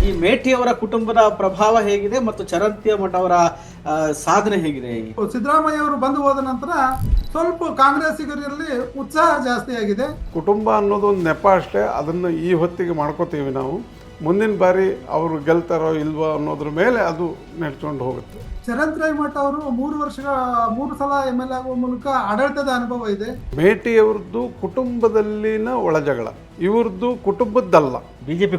ಈ ಮೇಟಿಯವರ ಕುಟುಂಬದ ಪ್ರಭಾವ ಹೇಗಿದೆ ಮತ್ತು ಚರಂತಿಯ ಮಠ ಅವರ ಸಾಧನೆ ಹೇಗಿದೆ? ಸಿದ್ದರಾಮಯ್ಯ ಅವರು ಬಂದು ಹೋದ ನಂತರ ಸ್ವಲ್ಪ ಕಾಂಗ್ರೆಸ್ಸಿಗರಲ್ಲಿ ಉತ್ಸಾಹ ಜಾಸ್ತಿ ಆಗಿದೆ. ಕುಟುಂಬ ಅನ್ನೋದು ಒಂದು ನೆಪ ಅಷ್ಟೇ, ಅದನ್ನು ಈ ಹೊತ್ತಿಗೆ ಮಾಡ್ಕೋತೀವಿ ನಾವು. ಮುಂದಿನ ಬಾರಿ ಅವರು ಗೆಲ್ತಾರೋ ಇಲ್ವೋ ಅನ್ನೋದ್ರ ಮೇಲೆ ಅದು ನಡ್ಕೊಂಡು ಹೋಗುತ್ತೆ. ಚರಂತ್ ಮಠ ಅವರು 3 ಸಲ MLA ಆಗುವ ಮೂಲಕ ಆಡಳಿತದ ಅನುಭವ ಇದೆ. ಮೇಟಿಯವ್ರದ್ದು ಕುಟುಂಬದಲ್ಲಿನ ಒಳಜಗಳ, ಇವ್ರದ್ದು ಕುಟುಂಬದ್ದಲ್ಲ, ಬಿಜೆಪಿ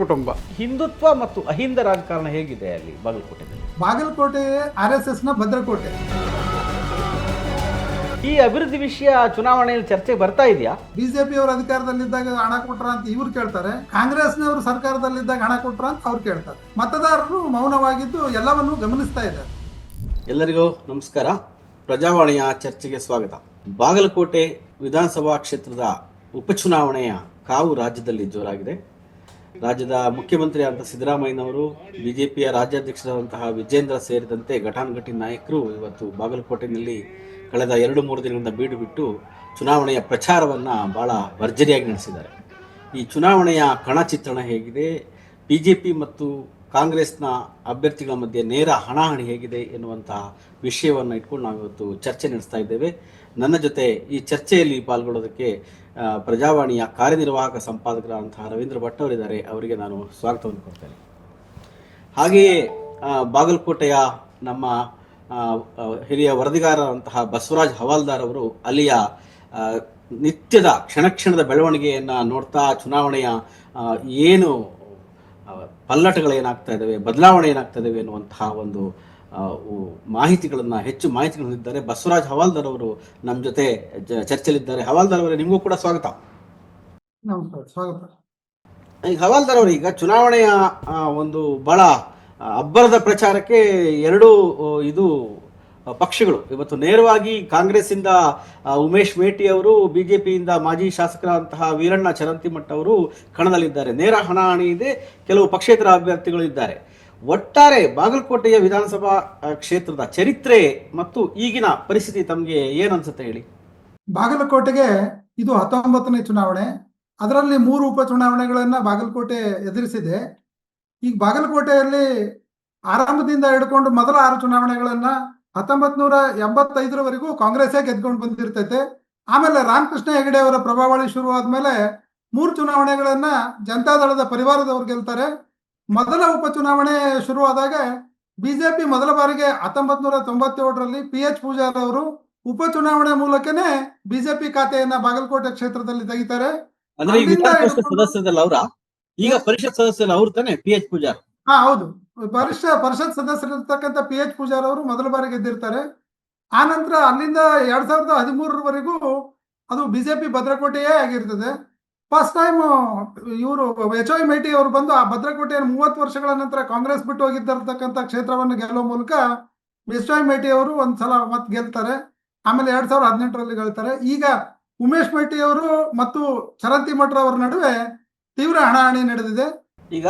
ಕುಟುಂಬ. ಹಿಂದುತ್ವ ಮತ್ತು ಅಹಿಂದ ರಾಜಕಾರಣ ಹೇಗಿದೆ ಅಲ್ಲಿ ಬಾಗಲಕೋಟೆಯಲ್ಲಿ? ಬಾಗಲಕೋಟೆ RSS ನ ಭದ್ರಕೋಟೆ. ಈ ಅಭಿವೃದ್ಧಿ ವಿಷಯ ಚುನಾವಣೆಯಲ್ಲಿ ಚರ್ಚೆ ಬರ್ತಾ ಇದೆಯಾ? ಬಿಜೆಪಿ ಅವರು ಅಧಿಕಾರದಲ್ಲಿದ್ದಾಗ ಹಣ ಕೊಟ್ರ ಅಂತ ಇವ್ರು ಕೇಳ್ತಾರೆ, ಕಾಂಗ್ರೆಸ್ನವರು ಸರ್ಕಾರದಲ್ಲಿದ್ದಾಗ ಹಣ ಕೊಟ್ರ ಅಂತ ಅವ್ರು ಕೇಳ್ತಾರೆ. ಮತದಾರರು ಮೌನವಾಗಿದ್ದು ಎಲ್ಲವನ್ನೂ ಗಮನಿಸ್ತಾ ಇದ್ದಾರೆ. ಎಲ್ಲರಿಗೂ ನಮಸ್ಕಾರ. ಪ್ರಜಾವಾಣಿಯ ಚರ್ಚೆಗೆ ಸ್ವಾಗತ. ಬಾಗಲಕೋಟೆ ವಿಧಾನಸಭಾ ಕ್ಷೇತ್ರದ ಉಪಚುನಾವಣೆಯ ಕಾವು ರಾಜ್ಯದಲ್ಲಿ ಜೋರಾಗಿದೆ. ರಾಜ್ಯದ ಮುಖ್ಯಮಂತ್ರಿ ಅಂತ ಸಿದ್ದರಾಮಯ್ಯನವರು, ಬಿಜೆಪಿಯ ರಾಜ್ಯಾಧ್ಯಕ್ಷರಾದಂತಹ ವಿಜೇಂದ್ರ ಸೇರಿದಂತೆ ಘಟಾನುಘಟಿ ನಾಯಕರು ಇವತ್ತು ಬಾಗಲಕೋಟೆಯಲ್ಲಿ ಕಳೆದ 2-3 ದಿನಗಳಿಂದ ಬೀಡು ಬಿಟ್ಟು ಚುನಾವಣೆಯ ಪ್ರಚಾರವನ್ನು ಭಾಳ ಭರ್ಜರಿಯಾಗಿ ನಡೆಸಿದ್ದಾರೆ. ಈ ಚುನಾವಣೆಯ ಕಣಚಿತ್ರಣ ಹೇಗಿದೆ, ಬಿಜೆಪಿ ಮತ್ತು ಕಾಂಗ್ರೆಸ್ನ ಅಭ್ಯರ್ಥಿಗಳ ಮಧ್ಯೆ ನೇರ ಹಣಾಹಣಿ ಹೇಗಿದೆ ಎನ್ನುವಂತಹ ವಿಷಯವನ್ನು ಇಟ್ಕೊಂಡು ನಾವು ಇವತ್ತು ಚರ್ಚೆ ನಡೆಸ್ತಾ ಇದ್ದೇವೆ. ನನ್ನ ಜೊತೆ ಈ ಚರ್ಚೆಯಲ್ಲಿ ಪಾಲ್ಗೊಳ್ಳೋದಕ್ಕೆ ಪ್ರಜಾವಾಣಿಯ ಕಾರ್ಯನಿರ್ವಾಹಕ ಸಂಪಾದಕರಾದಂತಹ ರವೀಂದ್ರ ಭಟ್ ಅವರಿದ್ದಾರೆ. ಅವರಿಗೆ ನಾನು ಸ್ವಾಗತವನ್ನು ಕೊಡ್ತೇನೆ. ಹಾಗೆಯೇ ಬಾಗಲಕೋಟೆಯ ನಮ್ಮ ಹಿರಿಯ ವರದಿಗಾರರಂತಹ ಬಸವರಾಜ್ ಹವಾಲ್ದಾರ್ ಅವರು ಅಲ್ಲಿಯ ನಿತ್ಯದ ಕ್ಷಣದ ಬೆಳವಣಿಗೆಯನ್ನು ನೋಡ್ತಾ ಚುನಾವಣೆಯ ಏನು ಪಲ್ಲಟಗಳೇನಾಗ್ತಾ ಇದ್ದಾವೆ, ಬದಲಾವಣೆ ಏನಾಗ್ತಾ ಇದ್ದಾವೆ ಎನ್ನುವಂತಹ ಒಂದು ಹೆಚ್ಚು ಮಾಹಿತಿಗಳನ್ನು ಇದ್ದಾರೆ. ಬಸವರಾಜ್ ಹವಾಲ್ದಾರ್ ಅವರು ನಮ್ಮ ಜೊತೆ ಚರ್ಚೆಯಲ್ಲಿದ್ದಾರೆ. ಹವಾಲ್ದಾರ್ ಅವರೇ, ನಿಮಗೂ ಕೂಡ ಸ್ವಾಗತ. ಈಗ ಹವಾಲ್ದಾರ್ ಅವರು, ಈಗ ಚುನಾವಣೆಯ ಒಂದು ಬಹಳ ಅಬ್ಬರದ ಪ್ರಚಾರಕ್ಕೆ ಎರಡು ಪಕ್ಷಗಳು ಇವತ್ತು ನೇರವಾಗಿ ಕಾಂಗ್ರೆಸ್ಸಿಂದ ಉಮೇಶ್ ಮೇಟಿ ಅವರು, ಬಿಜೆಪಿಯಿಂದ ಮಾಜಿ ಶಾಸಕರಾದಂತಹ ವೀರಣ್ಣ ಚರಂತಿಮಠ ಅವರು ಕಣದಲ್ಲಿದ್ದಾರೆ. ನೇರ ಹಣಾಹಣಿ ಇದೆ, ಕೆಲವು ಪಕ್ಷೇತರ ಅಭ್ಯರ್ಥಿಗಳು ಇದ್ದಾರೆ. ಒಟ್ಟಾರೆ ಬಾಗಲಕೋಟೆಯ ವಿಧಾನಸಭಾ ಕ್ಷೇತ್ರದ ಚರಿತ್ರೆ ಮತ್ತು ಈಗಿನ ಪರಿಸ್ಥಿತಿ ತಮಗೆ ಏನನ್ಸುತ್ತೆ ಹೇಳಿ? ಬಾಗಲಕೋಟೆಗೆ ಇದು 19ನೇ ಚುನಾವಣೆ. ಅದರಲ್ಲಿ 3 ಉಪಚುನಾವಣೆಗಳನ್ನ ಬಾಗಲಕೋಟೆ ಎದುರಿಸಿದೆ. ಈಗ ಬಾಗಲಕೋಟೆಯಲ್ಲಿ ಆರಂಭದಿಂದ ಹಿಡ್ಕೊಂಡು ಮೊದಲ 6 ಚುನಾವಣೆಗಳನ್ನ 1985ರವರೆಗೂ ಕಾಂಗ್ರೆಸ್ಸೇ ಗೆದ್ಕೊಂಡು ಬಂದಿರ್ತೈತೆ. ಆಮೇಲೆ ರಾಮಕೃಷ್ಣ ಹೆಗಡೆ ಅವರ ಪ್ರಭಾವಳಿ ಶುರುವಾದ್ಮೇಲೆ 3 ಚುನಾವಣೆಗಳನ್ನ ಜನತಾದಳದ ಪರಿವಾರದವ್ರು ಗೆಲ್ತಾರೆ. ಮೊದಲ ಉಪಚುನಾವಣೆ ಶುರುವಾದಾಗ ಬಿಜೆಪಿ ಮೊದಲ ಬಾರಿಗೆ 1997ರಲ್ಲಿ PH ಪೂಜಾರ್ ಅವರು ಉಪಚುನಾವಣೆ ಮೂಲಕನೇ ಬಿಜೆಪಿ ಖಾತೆಯನ್ನ ಬಾಗಲಕೋಟೆ ಕ್ಷೇತ್ರದಲ್ಲಿ ತೆಗಿತಾರೆ. ಈಗ ಪರಿಷತ್ ಸದಸ್ಯರು ಅವ್ರು ತಾನೆ PH ಪೂಜಾರ್? ಹೌದು, ಪರಿಷತ್ ಸದಸ್ಯರಿರ್ತಕ್ಕಂಥ PH ಪೂಜಾರ್ ಅವರು ಮೊದಲ ಬಾರಿ ಗೆದ್ದಿರ್ತಾರೆ. ಆ ನಂತರ ಅಲ್ಲಿಂದ 2013ರವರೆಗೂ ಅದು ಬಿಜೆಪಿ ಭದ್ರಕೋಟೆಯೇ ಆಗಿರ್ತದೆ. ಫಸ್ಟ್ ಟೈಮ್ ಇವರು HY ಮೇಟಿ ಅವರು ಬಂದು ಆ ಭದ್ರಕೋಟೆಯನ್ನು 30 ವರ್ಷಗಳ ನಂತರ ಕಾಂಗ್ರೆಸ್ ಬಿಟ್ಟು ಹೋಗಿದ್ದಿರ್ತಕ್ಕಂಥ ಕ್ಷೇತ್ರವನ್ನು ಗೆಲ್ಲುವ ಮೂಲಕ HY ಮೇಟಿ ಅವರು ಒಂದ್ಸಲ ಮತ್ತೆ ಗೆಲ್ತಾರೆ. ಆಮೇಲೆ 2018ರಲ್ಲಿ ಗೆಲ್ತಾರೆ. ಈಗ ಉಮೇಶ್ ಮೇಟಿ ಅವರು ಮತ್ತು ಚರಂತಿಮಠ ಅವರ ನಡುವೆ ತೀವ್ರ ಹಣಾಹಣಿ ನಡೆದಿದೆ. ಈಗ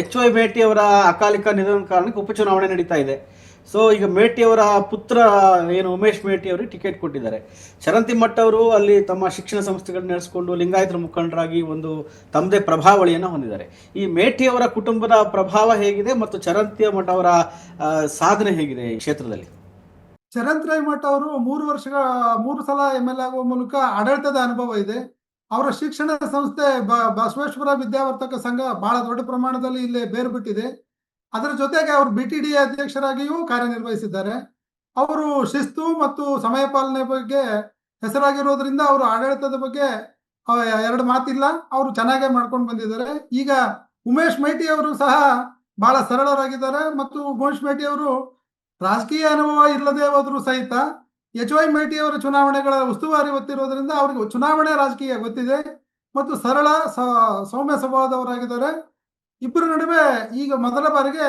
HY ಮೇಟಿ ಅವರ ಅಕಾಲಿಕ ನಿಧನದ ಕಾರಣಕ್ಕೆ ಉಪಚುನಾವಣೆ ನಡೀತಾ ಇದೆ. ಸೊ ಈಗ ಮೇಟಿ ಅವರ ಪುತ್ರ ಏನು ಉಮೇಶ್ ಮೇಟಿ ಅವರಿಗೆ ಟಿಕೆಟ್ ಕೊಟ್ಟಿದ್ದಾರೆ. ಚರಂತಿಮಠ ಅವರು ಅಲ್ಲಿ ತಮ್ಮ ಶಿಕ್ಷಣ ಸಂಸ್ಥೆಗಳನ್ನ ನಡೆಸಿಕೊಂಡು ಲಿಂಗಾಯತರ ಮುಖಂಡರಾಗಿ ಒಂದು ತಮ್ಮದೇ ಪ್ರಭಾವಳಿಯನ್ನು ಹೊಂದಿದ್ದಾರೆ. ಈ ಮೇಟಿ ಅವರ ಕುಟುಂಬದ ಪ್ರಭಾವ ಹೇಗಿದೆ ಮತ್ತು ಚರಂತಿ ಮಠ ಅವರ ಸಾಧನೆ ಹೇಗಿದೆ ಈ ಕ್ಷೇತ್ರದಲ್ಲಿ? ಚರಂತ್ ಮಠ ಅವರು 3 ಸಲ MLA ಆಗುವ ಮೂಲಕ ಆಡಳಿತದ ಅನುಭವ ಇದೆ. ಅವರ ಶಿಕ್ಷಣ ಸಂಸ್ಥೆ ಬಸವೇಶ್ವರ ವಿದ್ಯಾವರ್ತಕ ಸಂಘ ಬಹಳ ದೊಡ್ಡ ಪ್ರಮಾಣದಲ್ಲಿ ಇಲ್ಲಿ ಬೇರು ಬಿಟ್ಟಿದೆ. ಅದರ ಜೊತೆಗೆ ಅವರು BTD ಅಧ್ಯಕ್ಷರಾಗಿಯೂ ಕಾರ್ಯನಿರ್ವಹಿಸಿದ್ದಾರೆ. ಅವರು ಶಿಸ್ತು ಮತ್ತು ಸಮಯ ಪಾಲನೆ ಬಗ್ಗೆ ಹೆಸರಾಗಿರೋದ್ರಿಂದ ಅವರು ಆಡಳಿತದ ಬಗ್ಗೆ 2 ಮಾತಿಲ್ಲ, ಅವರು ಚೆನ್ನಾಗೇ ಮಾಡ್ಕೊಂಡು ಬಂದಿದ್ದಾರೆ. ಈಗ ಉಮೇಶ್ ಮೇಟಿ ಅವರು ಸಹ ಬಹಳ ಸರಳರಾಗಿದ್ದಾರೆ ಮತ್ತು ಉಮೇಶ್ ಮೇಟಿ ಅವರು ರಾಜಕೀಯ ಅನುಭವ ಇಲ್ಲದೆ ಹೋದ್ರು ಸಹಿತ HY ಮೇಟಿ ಅವರ ಚುನಾವಣೆಗಳ ಉಸ್ತುವಾರಿ ಗೊತ್ತಿರೋದ್ರಿಂದ ಅವ್ರಿಗೆ ಚುನಾವಣೆ ರಾಜಕೀಯ ಗೊತ್ತಿದೆ ಮತ್ತು ಸರಳ ಸೌಮ್ಯ ಸ್ವಭಾವದವರಾಗಿದ್ದಾರೆ. ಇಬ್ಬರ ನಡುವೆ ಈಗ ಮೊದಲ ಬಾರಿಗೆ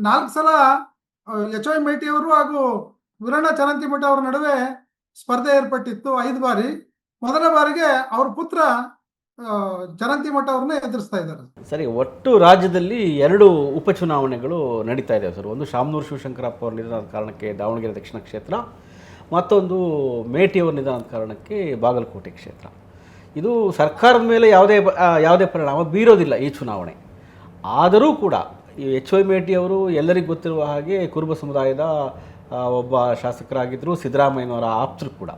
4 ಸಲ HY ಮೇಟಿ ಅವರು ಹಾಗೂ ವೀರಣ್ಣ ಚರಂತಿಮಠ ಅವರ ನಡುವೆ ಸ್ಪರ್ಧೆ ಏರ್ಪಟ್ಟಿತ್ತು. 5 ಬಾರಿ. ಮೊದಲ ಬಾರಿಗೆ ಅವ್ರ ಪುತ್ರ ಚರಂತಿಮಠ ಅವ್ರನ್ನ ಎದುರಿಸ್ತಾ ಇದ್ದಾರೆ. ಸರಿ, ಒಟ್ಟು ರಾಜ್ಯದಲ್ಲಿ 2 ಉಪಚುನಾವಣೆಗಳು ನಡೀತಾ ಇದೆ ಸರ್. ಒಂದು ಶಾಮನೂರು ಶಿವಶಂಕರಪ್ಪ ಅವ್ರ ನಿಧನದ ಕಾರಣಕ್ಕೆ ದಾವಣಗೆರೆ ದಕ್ಷಿಣ ಕ್ಷೇತ್ರ, ಮತ್ತೊಂದು ಮೇಟಿಯವರ ನಿಧನದ ಕಾರಣಕ್ಕೆ ಬಾಗಲಕೋಟೆ ಕ್ಷೇತ್ರ. ಇದು ಸರ್ಕಾರದ ಮೇಲೆ ಯಾವುದೇ ಪರಿಣಾಮ ಬೀರೋದಿಲ್ಲ ಈ ಚುನಾವಣೆ. ಆದರೂ ಕೂಡ ಈ ಎಚ್ ವೈ ಮೇಟಿ ಅವರು ಎಲ್ಲರಿಗೂ ಗೊತ್ತಿರುವ ಹಾಗೆ ಕುರುಬ ಸಮುದಾಯದ ಒಬ್ಬ ಶಾಸಕರಾಗಿದ್ದರು, ಸಿದ್ದರಾಮಯ್ಯನವರ ಆಪ್ತರು ಕೂಡ.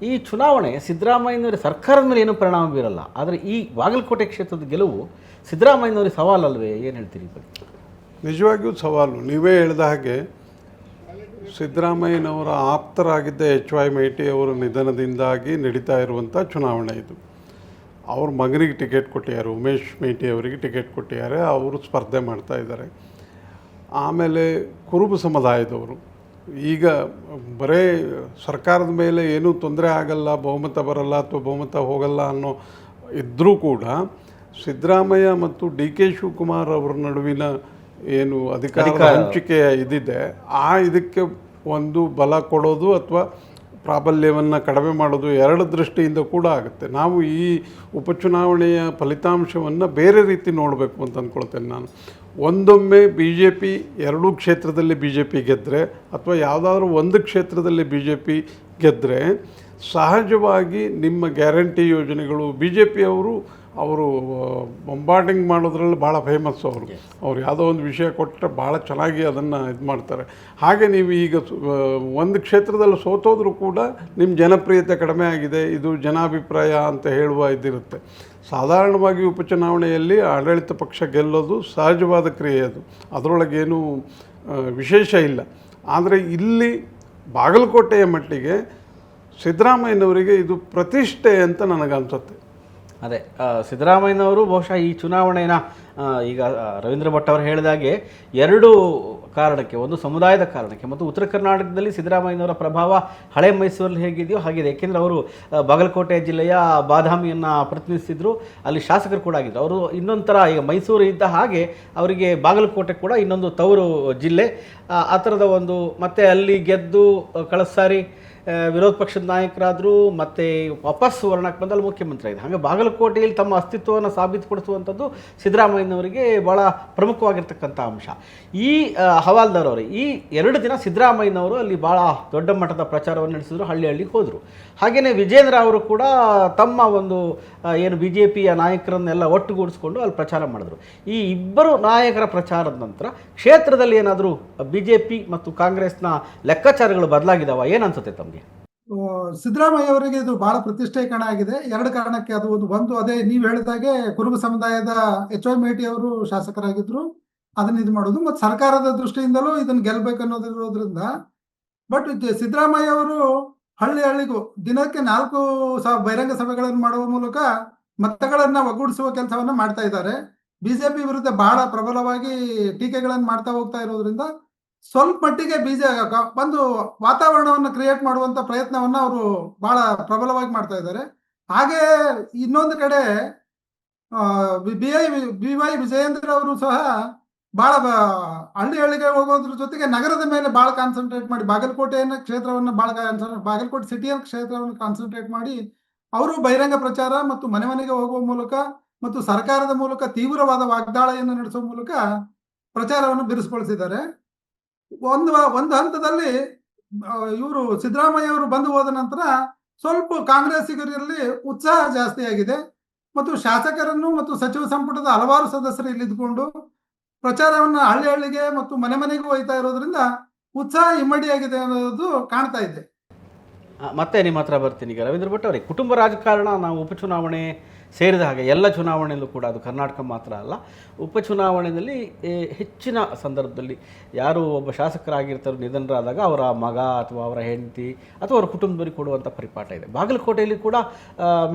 ಈ ಚುನಾವಣೆ ಸಿದ್ದರಾಮಯ್ಯನವರ ಸರ್ಕಾರದ ಮೇಲೆ ಏನೂ ಪರಿಣಾಮ ಬೀರಲ್ಲ, ಆದರೆ ಈ ಬಾಗಲಕೋಟೆ ಕ್ಷೇತ್ರದ ಗೆಲುವು ಸಿದ್ದರಾಮಯ್ಯನವರಿಗೆ ಸವಾಲಲ್ವೇ? ಏನು ಹೇಳ್ತೀರಿ? ನಿಜವಾಗಿಯೂ ಸವಾಲು. ನೀವೇ ಹೇಳಿದ ಹಾಗೆ ಸಿದ್ದರಾಮಯ್ಯನವರ ಆಪ್ತರಾಗಿದ್ದ ಎಚ್ ವೈ ಮೇಟಿ ಅವರ ನಿಧನದಿಂದಾಗಿ ನಡೀತಾ ಇರುವಂಥ ಚುನಾವಣೆ ಇದು. ಅವ್ರ ಮಗನಿಗೆ ಟಿಕೆಟ್ ಕೊಟ್ಟಿದ್ದಾರೆ, ಉಮೇಶ್ ಮೇಟಿ ಅವರಿಗೆ ಟಿಕೆಟ್ ಕೊಟ್ಟಿದ್ದಾರೆ, ಅವರು ಸ್ಪರ್ಧೆ ಮಾಡ್ತಾ ಇದ್ದಾರೆ. ಆಮೇಲೆ ಕುರುಬ ಸಮುದಾಯದವರು ಈಗ ಬರೇ ಸರ್ಕಾರದ ಮೇಲೆ ಏನೂ ತೊಂದರೆ ಆಗಲ್ಲ, ಬಹುಮತ ಬರಲ್ಲ ಅಥವಾ ಬಹುಮತ ಹೋಗಲ್ಲ ಅನ್ನೋ ಇದ್ದರೂ ಕೂಡ ಸಿದ್ದರಾಮಯ್ಯ ಮತ್ತು ಡಿ ಕೆ ಶಿವಕುಮಾರ್ ಅವರ ನಡುವಿನ ಏನು ಅಧಿಕಾರ ಹಂಚಿಕೆ ಇದಿದೆ, ಇದಕ್ಕೆ ಒಂದು ಬಲ ಕೊಡೋದು ಅಥವಾ ಪ್ರಾಬಲ್ಯವನ್ನು ಕಡಿಮೆ ಮಾಡೋದು ಎರಡು ದೃಷ್ಟಿಯಿಂದ ಕೂಡ ಆಗುತ್ತೆ. ನಾವು ಈ ಉಪಚುನಾವಣೆಯ ಫಲಿತಾಂಶವನ್ನು ಬೇರೆ ರೀತಿ ನೋಡಬೇಕು ಅಂತ ಅಂದ್ಕೊಳ್ತೇನೆ ನಾನು. ಒಂದೊಮ್ಮೆ ಬಿ ಜೆ ಪಿ ಎರಡೂ ಕ್ಷೇತ್ರದಲ್ಲಿ ಬಿ ಜೆ ಪಿ ಗೆದ್ದರೆ ಅಥವಾ ಯಾವುದಾದ್ರೂ ಒಂದು ಕ್ಷೇತ್ರದಲ್ಲಿ ಬಿ ಜೆ ಪಿ ಗೆದ್ದರೆ ಸಹಜವಾಗಿ ನಿಮ್ಮ ಗ್ಯಾರಂಟಿ ಯೋಜನೆಗಳು ಬಿ ಜೆ ಪಿಯವರು ಅವರು ಬಂಬಾರ್ಡಿಂಗ್ ಮಾಡೋದ್ರಲ್ಲಿ ಭಾಳ ಫೇಮಸ್ ಅವರು ಯಾವುದೋ ಒಂದು ವಿಷಯ ಕೊಟ್ಟರೆ ಭಾಳ ಚೆನ್ನಾಗಿ ಅದನ್ನು ಇದು ಮಾಡ್ತಾರೆ. ಹಾಗೆ ನೀವು ಈಗ ಒಂದು ಕ್ಷೇತ್ರದಲ್ಲಿ ಸೋತೋದ್ರೂ ಕೂಡ ನಿಮ್ಮ ಜನಪ್ರಿಯತೆ ಕಡಿಮೆ ಆಗಿದೆ, ಇದು ಜನಾಭಿಪ್ರಾಯ ಅಂತ ಹೇಳುವ ಇದಿರುತ್ತೆ. ಸಾಧಾರಣವಾಗಿ ಉಪಚುನಾವಣೆಯಲ್ಲಿ ಆಡಳಿತ ಪಕ್ಷ ಗೆಲ್ಲೋದು ಸಹಜವಾದ ಕ್ರಿಯೆ, ಅದು ಅದರೊಳಗೇನೂ ವಿಶೇಷ ಇಲ್ಲ. ಆದರೆ ಇಲ್ಲಿ ಬಾಗಲಕೋಟೆಯ ಮಟ್ಟಿಗೆ ಸಿದ್ದರಾಮಯ್ಯನವರಿಗೆ ಇದು ಪ್ರತಿಷ್ಠೆ ಅಂತ ನನಗನ್ಸುತ್ತೆ. ಅದೇ ಸಿದ್ದರಾಮಯ್ಯನವರು ಬಹುಶಃ ಈ ಚುನಾವಣೆನ ಈಗ ರವೀಂದ್ರ ಭಟ್ ಅವರು ಹೇಳಿದಾಗೆ ಎರಡು ಕಾರಣಕ್ಕೆ, ಒಂದು ಸಮುದಾಯದ ಕಾರಣಕ್ಕೆ ಮತ್ತು ಉತ್ತರ ಕರ್ನಾಟಕದಲ್ಲಿ ಸಿದ್ದರಾಮಯ್ಯನವರ ಪ್ರಭಾವ ಹಳೆ ಮೈಸೂರಲ್ಲಿ ಹೇಗಿದೆಯೋ ಹಾಗಿದೆ. ಏಕೆಂದರೆ ಅವರು ಬಾಗಲಕೋಟೆ ಜಿಲ್ಲೆಯ ಬಾದಾಮಿಯನ್ನು ಪ್ರತಿನಿಧಿಸಿದ್ರು, ಅಲ್ಲಿ ಶಾಸಕರು ಕೂಡ ಆಗಿದ್ದರು. ಅವರು ಇನ್ನೊಂದು ಥರ ಈಗ ಮೈಸೂರು ಇದ್ದ ಹಾಗೆ ಅವರಿಗೆ ಬಾಗಲಕೋಟೆ ಕೂಡ ಇನ್ನೊಂದು ತವರು ಜಿಲ್ಲೆ, ಆ ಥರದ ಒಂದು. ಮತ್ತು ಅಲ್ಲಿ ಗೆದ್ದು ಕಳೆದ ಸಾರಿ ವಿರೋಧ ಪಕ್ಷದ ನಾಯಕರಾದರು, ಮತ್ತು ವಾಪಸ್ ವರ್ಣಕ್ಕೆ ಬಂದಲ್ಲಿ ಮುಖ್ಯಮಂತ್ರಿ ಆಗಿದೆ. ಹಾಗೆ ಬಾಗಲಕೋಟೆಯಲ್ಲಿ ತಮ್ಮ ಅಸ್ತಿತ್ವವನ್ನು ಸಾಬೀತುಪಡಿಸುವಂಥದ್ದು ಸಿದ್ದರಾಮಯ್ಯನವರಿಗೆ ಭಾಳ ಪ್ರಮುಖವಾಗಿರ್ತಕ್ಕಂಥ ಅಂಶ. ಈ ಹವಾಲ್ದಾರ್ ಅವರು ಈ 2 ದಿನ ಸಿದ್ದರಾಮಯ್ಯನವರು ಅಲ್ಲಿ ಭಾಳ ದೊಡ್ಡ ಮಟ್ಟದ ಪ್ರಚಾರವನ್ನು ನಡೆಸಿದ್ರು, ಹಳ್ಳಿಗೆ ಹೋದರು. ಹಾಗೆಯೇ ವಿಜೇಂದ್ರ ಅವರು ಕೂಡ ತಮ್ಮ ಒಂದು ಏನು ಬಿ ಜೆ ಪಿಯ ನಾಯಕರನ್ನೆಲ್ಲ ಒಟ್ಟುಗೂಡಿಸ್ಕೊಂಡು ಅಲ್ಲಿ ಪ್ರಚಾರ ಮಾಡಿದ್ರು. ಈ ಇಬ್ಬರು ನಾಯಕರ ಪ್ರಚಾರದ ನಂತರ ಕ್ಷೇತ್ರದಲ್ಲಿ ಏನಾದರೂ ಬಿ ಜೆ ಪಿ ಮತ್ತು ಕಾಂಗ್ರೆಸ್ನ ಲೆಕ್ಕಾಚಾರಗಳು ಬದಲಾಗಿದ್ದಾವ? ಏನನ್ಸುತ್ತೆ ತಮಗೆ? ಸಿದ್ದರಾಮಯ್ಯ ಅವರಿಗೆ ಇದು ಬಹಳ ಪ್ರತಿಷ್ಠೆ ಆಗಿದೆ. 2 ಕಾರಣಕ್ಕೆ. ಅದು ಒಂದು ಅದೇ ನೀವು ಹೇಳಿದಾಗೆ ಕುರುಬ ಸಮುದಾಯದ ಎಚ್ ವೈ ಮೇಟಿ ಅವರು ಶಾಸಕರಾಗಿದ್ರು, ಅದನ್ನ ಇದು ಮಾಡೋದು, ಮತ್ತು ಸರ್ಕಾರದ ದೃಷ್ಟಿಯಿಂದಲೂ ಇದನ್ನ ಗೆಲ್ಬೇಕು ಅನ್ನೋದಿರೋದ್ರಿಂದ. ಬಟ್ ಸಿದ್ದರಾಮಯ್ಯ ಅವರು ಹಳ್ಳಿಗೂ ದಿನಕ್ಕೆ 4 ಬಹಿರಂಗ ಸಭೆಗಳನ್ನು ಮಾಡುವ ಮೂಲಕ ಮತಗಳನ್ನ ಒಗ್ಗೂಡಿಸುವ ಕೆಲಸವನ್ನ ಮಾಡ್ತಾ ಇದ್ದಾರೆ. ಬಿಜೆಪಿ ವಿರುದ್ಧ ಬಹಳ ಪ್ರಬಲವಾಗಿ ಟೀಕೆಗಳನ್ನು ಮಾಡ್ತಾ ಹೋಗ್ತಾ ಇರೋದ್ರಿಂದ ಸ್ವಲ್ಪ ಮಟ್ಟಿಗೆ ಒಂದು ವಾತಾವರಣವನ್ನು ಕ್ರಿಯೇಟ್ ಮಾಡುವಂತ ಪ್ರಯತ್ನವನ್ನ ಅವರು ಬಹಳ ಪ್ರಬಲವಾಗಿ ಮಾಡ್ತಾ ಇದ್ದಾರೆ. ಹಾಗೆ ಇನ್ನೊಂದು ಕಡೆ ಬಿ ವೈ ವಿಜಯೇಂದ್ರ ಅವರು ಸಹ ಬಹಳ ಹಳ್ಳಿಗೆ ಹೋಗೋದ್ರ ಜೊತೆಗೆ ನಗರದ ಮೇಲೆ ಬಹಳ ಕಾನ್ಸಂಟ್ರೇಟ್ ಮಾಡಿ, ಬಾಗಲಕೋಟೆಯ ಕ್ಷೇತ್ರವನ್ನು ಬಾಗಲಕೋಟೆ ಸಿಟಿಯ ಕ್ಷೇತ್ರವನ್ನು ಕಾನ್ಸಂಟ್ರೇಟ್ ಮಾಡಿ ಅವರು ಬಹಿರಂಗ ಪ್ರಚಾರ ಮತ್ತು ಮನೆ ಮನೆಗೆ ಹೋಗುವ ಮೂಲಕ ಮತ್ತು ಸರ್ಕಾರದ ಮೂಲಕ ತೀವ್ರವಾದ ವಾಗ್ದಾಳಿಯನ್ನು ನಡೆಸುವ ಮೂಲಕ ಪ್ರಚಾರವನ್ನು ಬಿರುಸುಗೊಳಿಸಿದ್ದಾರೆ. ಒಂದು ಹಂತದಲ್ಲಿ ಇವರು ಸಿದ್ದರಾಮಯ್ಯ ಅವರು ಬಂದು ಹೋದ ನಂತರ ಸ್ವಲ್ಪ ಕಾಂಗ್ರೆಸ್ಸಿಗರಲ್ಲಿ ಉತ್ಸಾಹ ಜಾಸ್ತಿ ಆಗಿದೆ ಮತ್ತು ಶಾಸಕರನ್ನು ಮತ್ತು ಸಚಿವ ಸಂಪುಟದ ಹಲವಾರು ಸದಸ್ಯರು ಇಲ್ಲಿದ್ದುಕೊಂಡು ಪ್ರಚಾರವನ್ನು ಹಳ್ಳಿಗೆ ಮತ್ತು ಮನೆ ಮನೆಗೂ ಒಯ್ತಾ ಇರೋದ್ರಿಂದ ಉತ್ಸಾಹ ಇಮ್ಮಡಿಯಾಗಿದೆ ಅನ್ನೋದು ಕಾಣ್ತಾ ಇದೆ. ಮತ್ತೆ ನಿಮ್ಮ ಹತ್ರ ಬರ್ತೀನಿ. ಈಗ ರವೀಂದ್ರ ಭಟ್ ಅವರೇ, ಕುಟುಂಬ ರಾಜಕಾರಣ ನಾವು ಉಪಚುನಾವಣೆ ಸೇರಿದ ಹಾಗೆ ಎಲ್ಲ ಚುನಾವಣೆಯಲ್ಲೂ ಕೂಡ, ಅದು ಕರ್ನಾಟಕ ಮಾತ್ರ ಅಲ್ಲ, ಉಪಚುನಾವಣೆಯಲ್ಲಿ ಹೆಚ್ಚಿನ ಸಂದರ್ಭದಲ್ಲಿ ಯಾರು ಒಬ್ಬ ಶಾಸಕರಾಗಿರ್ತಾರೋ ನಿಧನರಾದಾಗ ಅವರ ಮಗ ಅಥವಾ ಅವರ ಹೆಂಡತಿ ಅಥವಾ ಅವರ ಕುಟುಂಬದವರಿಗೆ ಕೊಡುವಂಥ ಪರಿಪಾಠ ಇದೆ. ಬಾಗಲಕೋಟೆಯಲ್ಲಿ ಕೂಡ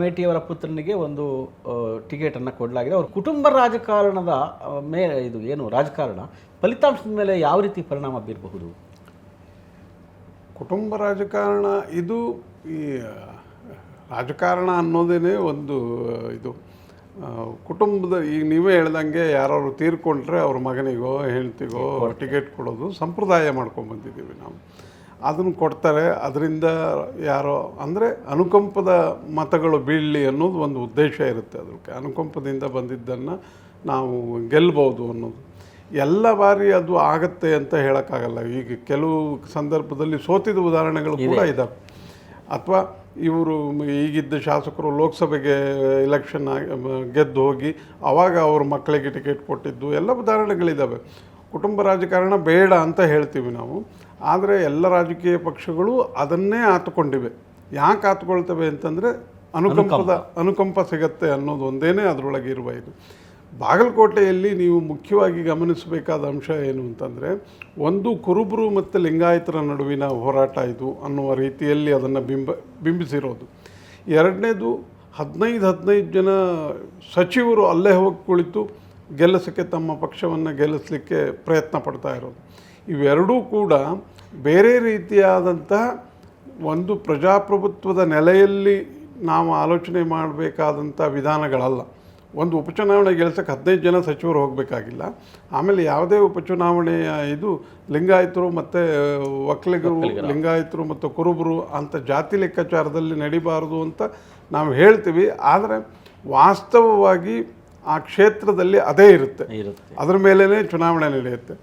ಮೇಟಿಯವರ ಪುತ್ರನಿಗೆ ಒಂದು ಟಿಕೆಟನ್ನು ಕೊಡಲಾಗಿದೆ. ಅವರ ಕುಟುಂಬ ರಾಜಕಾರಣದ ಮೇಲೆ ಇದು ಏನು ರಾಜಕಾರಣ ಫಲಿತಾಂಶದ ಮೇಲೆ ಯಾವ ರೀತಿ ಪರಿಣಾಮ ಬೀರಬಹುದು? ಕುಟುಂಬ ರಾಜಕಾರಣ ಇದು ಈ ರಾಜಕಾರಣ ಅನ್ನೋದೇ ಒಂದು ಇದು ಕುಟುಂಬದ, ಈಗ ನೀವೇ ಹೇಳ್ದಂಗೆ ಯಾರು ತೀರ್ಕೊಂಡ್ರೆ ಅವ್ರ ಮಗನಿಗೋ ಹೆಂಡ್ತಿಗೋ ಟಿಕೆಟ್ ಕೊಡೋದು ಸಂಪ್ರದಾಯ ಮಾಡ್ಕೊಂಡ್ಬಂದಿದ್ದೀವಿ ನಾವು. ಅದನ್ನು ಕೊಡ್ತಾರೆ, ಅದರಿಂದ ಯಾರೋ ಅಂದರೆ ಅನುಕಂಪದ ಮತಗಳು ಬೀಳಲಿ ಅನ್ನೋದು ಒಂದು ಉದ್ದೇಶ ಇರುತ್ತೆ. ಅದಕ್ಕೆ ಅನುಕಂಪದಿಂದ ಬಂದಿದ್ದನ್ನು ನಾವು ಗೆಲ್ಬೋದು ಅನ್ನೋದು. ಎಲ್ಲ ಬಾರಿ ಅದು ಆಗತ್ತೆ ಅಂತ ಹೇಳೋಕ್ಕಾಗಲ್ಲ. ಈಗ ಕೆಲವು ಸಂದರ್ಭದಲ್ಲಿ ಸೋತಿದ ಉದಾಹರಣೆಗಳು ಕೂಡ ಇದ್ದಾವೆ. ಅಥವಾ ಇವರು ಈಗಿದ್ದ ಶಾಸಕರು ಲೋಕಸಭೆಗೆ ಎಲೆಕ್ಷನ್ ಗೆದ್ದು ಹೋಗಿ ಆವಾಗ ಅವ್ರ ಮಕ್ಕಳಿಗೆ ಟಿಕೆಟ್ ಕೊಟ್ಟಿದ್ದು ಎಲ್ಲ ಉದಾಹರಣೆಗಳಿದ್ದಾವೆ. ಕುಟುಂಬ ರಾಜಕಾರಣ ಬೇಡ ಅಂತ ಹೇಳ್ತೀವಿ ನಾವು, ಆದರೆ ಎಲ್ಲ ರಾಜಕೀಯ ಪಕ್ಷಗಳು ಅದನ್ನೇ ಆತುಕೊಂಡಿವೆ. ಯಾಕೆ ಆತುಕೊಳ್ತವೆ ಅಂತಂದರೆ ಅನುಕಂಪ ಸಿಗತ್ತೆ ಅನ್ನೋದು ಒಂದೇನೇ ಅದರೊಳಗೆ ಇರುವ ಇದು. ಬಾಗಲಕೋಟೆಯಲ್ಲಿ ನೀವು ಮುಖ್ಯವಾಗಿ ಗಮನಿಸಬೇಕಾದ ಅಂಶ ಏನು ಅಂತಂದರೆ, ಒಂದು ಕುರುಬರು ಮತ್ತು ಲಿಂಗಾಯತರ ನಡುವಿನ ಹೋರಾಟ ಇದು ಅನ್ನುವ ರೀತಿಯಲ್ಲಿ ಅದನ್ನು ಬಿಂಬಿಸಿರೋದು. ಎರಡನೇದು 15 ಜನ ಸಚಿವರು ಅಲ್ಲೇ ಹೋಗಿ ಕುಳಿತು ಗೆಲ್ಲಿಸೋಕ್ಕೆ ತಮ್ಮ ಪಕ್ಷವನ್ನು ಗೆಲ್ಲಿಸಲಿಕ್ಕೆ ಪ್ರಯತ್ನ ಪಡ್ತಾ ಇರೋದು. ಇವೆರಡೂ ಕೂಡ ಬೇರೆ ರೀತಿಯಾದಂತಹ ಒಂದು ಪ್ರಜಾಪ್ರಭುತ್ವದ ನೆಲೆಯಲ್ಲಿ ನಾವು ಆಲೋಚನೆ ಮಾಡಬೇಕಾದಂಥ ವಿಧಾನಗಳಲ್ಲ. ಒಂದು ಉಪಚುನಾವಣೆ ಗೆಲ್ಸೋಕ್ಕೆ 15 ಜನ ಸಚಿವರು ಹೋಗಬೇಕಾಗಿಲ್ಲ. ಆಮೇಲೆ ಯಾವುದೇ ಉಪಚುನಾವಣೆಯ ಇದು ಲಿಂಗಾಯತರು ಮತ್ತು ಒಕ್ಕಲಿಗರು, ಲಿಂಗಾಯತರು ಮತ್ತು ಕುರುಬರು ಅಂತ ಜಾತಿ ಲೆಕ್ಕಾಚಾರದಲ್ಲಿ ನಡಿಬಾರದು ಅಂತ ನಾವು ಹೇಳ್ತೀವಿ. ಆದರೆ ವಾಸ್ತವವಾಗಿ ಆ ಕ್ಷೇತ್ರದಲ್ಲಿ ಅದೇ ಇರುತ್ತೆ, ಅದರ ಮೇಲೇ ಚುನಾವಣೆ ನಡೆಯುತ್ತೆ.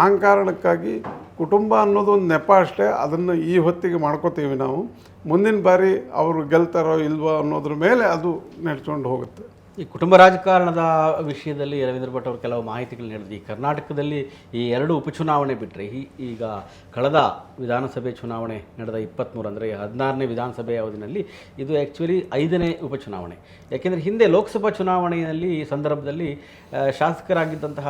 ಆ ಕಾರಣಕ್ಕಾಗಿ ಕುಟುಂಬ ಅನ್ನೋದು ಒಂದು ನೆಪ ಅಷ್ಟೇ. ಅದನ್ನು ಈ ಹೊತ್ತಿಗೆ ಮಾಡ್ಕೋತೀವಿ ನಾವು. ಮುಂದಿನ ಬಾರಿ ಅವರು ಗೆಲ್ತಾರೋ ಇಲ್ವೋ ಅನ್ನೋದ್ರ ಮೇಲೆ ಅದು ನಡೆಸ್ಕೊಂಡು ಹೋಗುತ್ತೆ. ಈ ಕುಟುಂಬ ರಾಜಕಾರಣದ ವಿಷಯದಲ್ಲಿ ರವೀಂದ್ರ ಭಟ್ ಅವರು ಕೆಲವು ಮಾಹಿತಿಗಳು ನೀಡಿದ್ರು. ಈ ಕರ್ನಾಟಕದಲ್ಲಿ ಈ 2 ಉಪಚುನಾವಣೆ ಬಿಟ್ಟರೆ ಈಗ ಕಳೆದ ವಿಧಾನಸಭೆ ಚುನಾವಣೆ ನಡೆದ 23 ಅಂದರೆ 16ನೇ ವಿಧಾನಸಭೆ ಅವಧಿನಲ್ಲಿ ಇದು ಆ್ಯಕ್ಚುಲಿ 5ನೇ ಉಪಚುನಾವಣೆ. ಯಾಕೆಂದರೆ ಹಿಂದೆ ಲೋಕಸಭಾ ಚುನಾವಣೆಯಲ್ಲಿ ಈ ಸಂದರ್ಭದಲ್ಲಿ ಶಾಸಕರಾಗಿದ್ದಂತಹ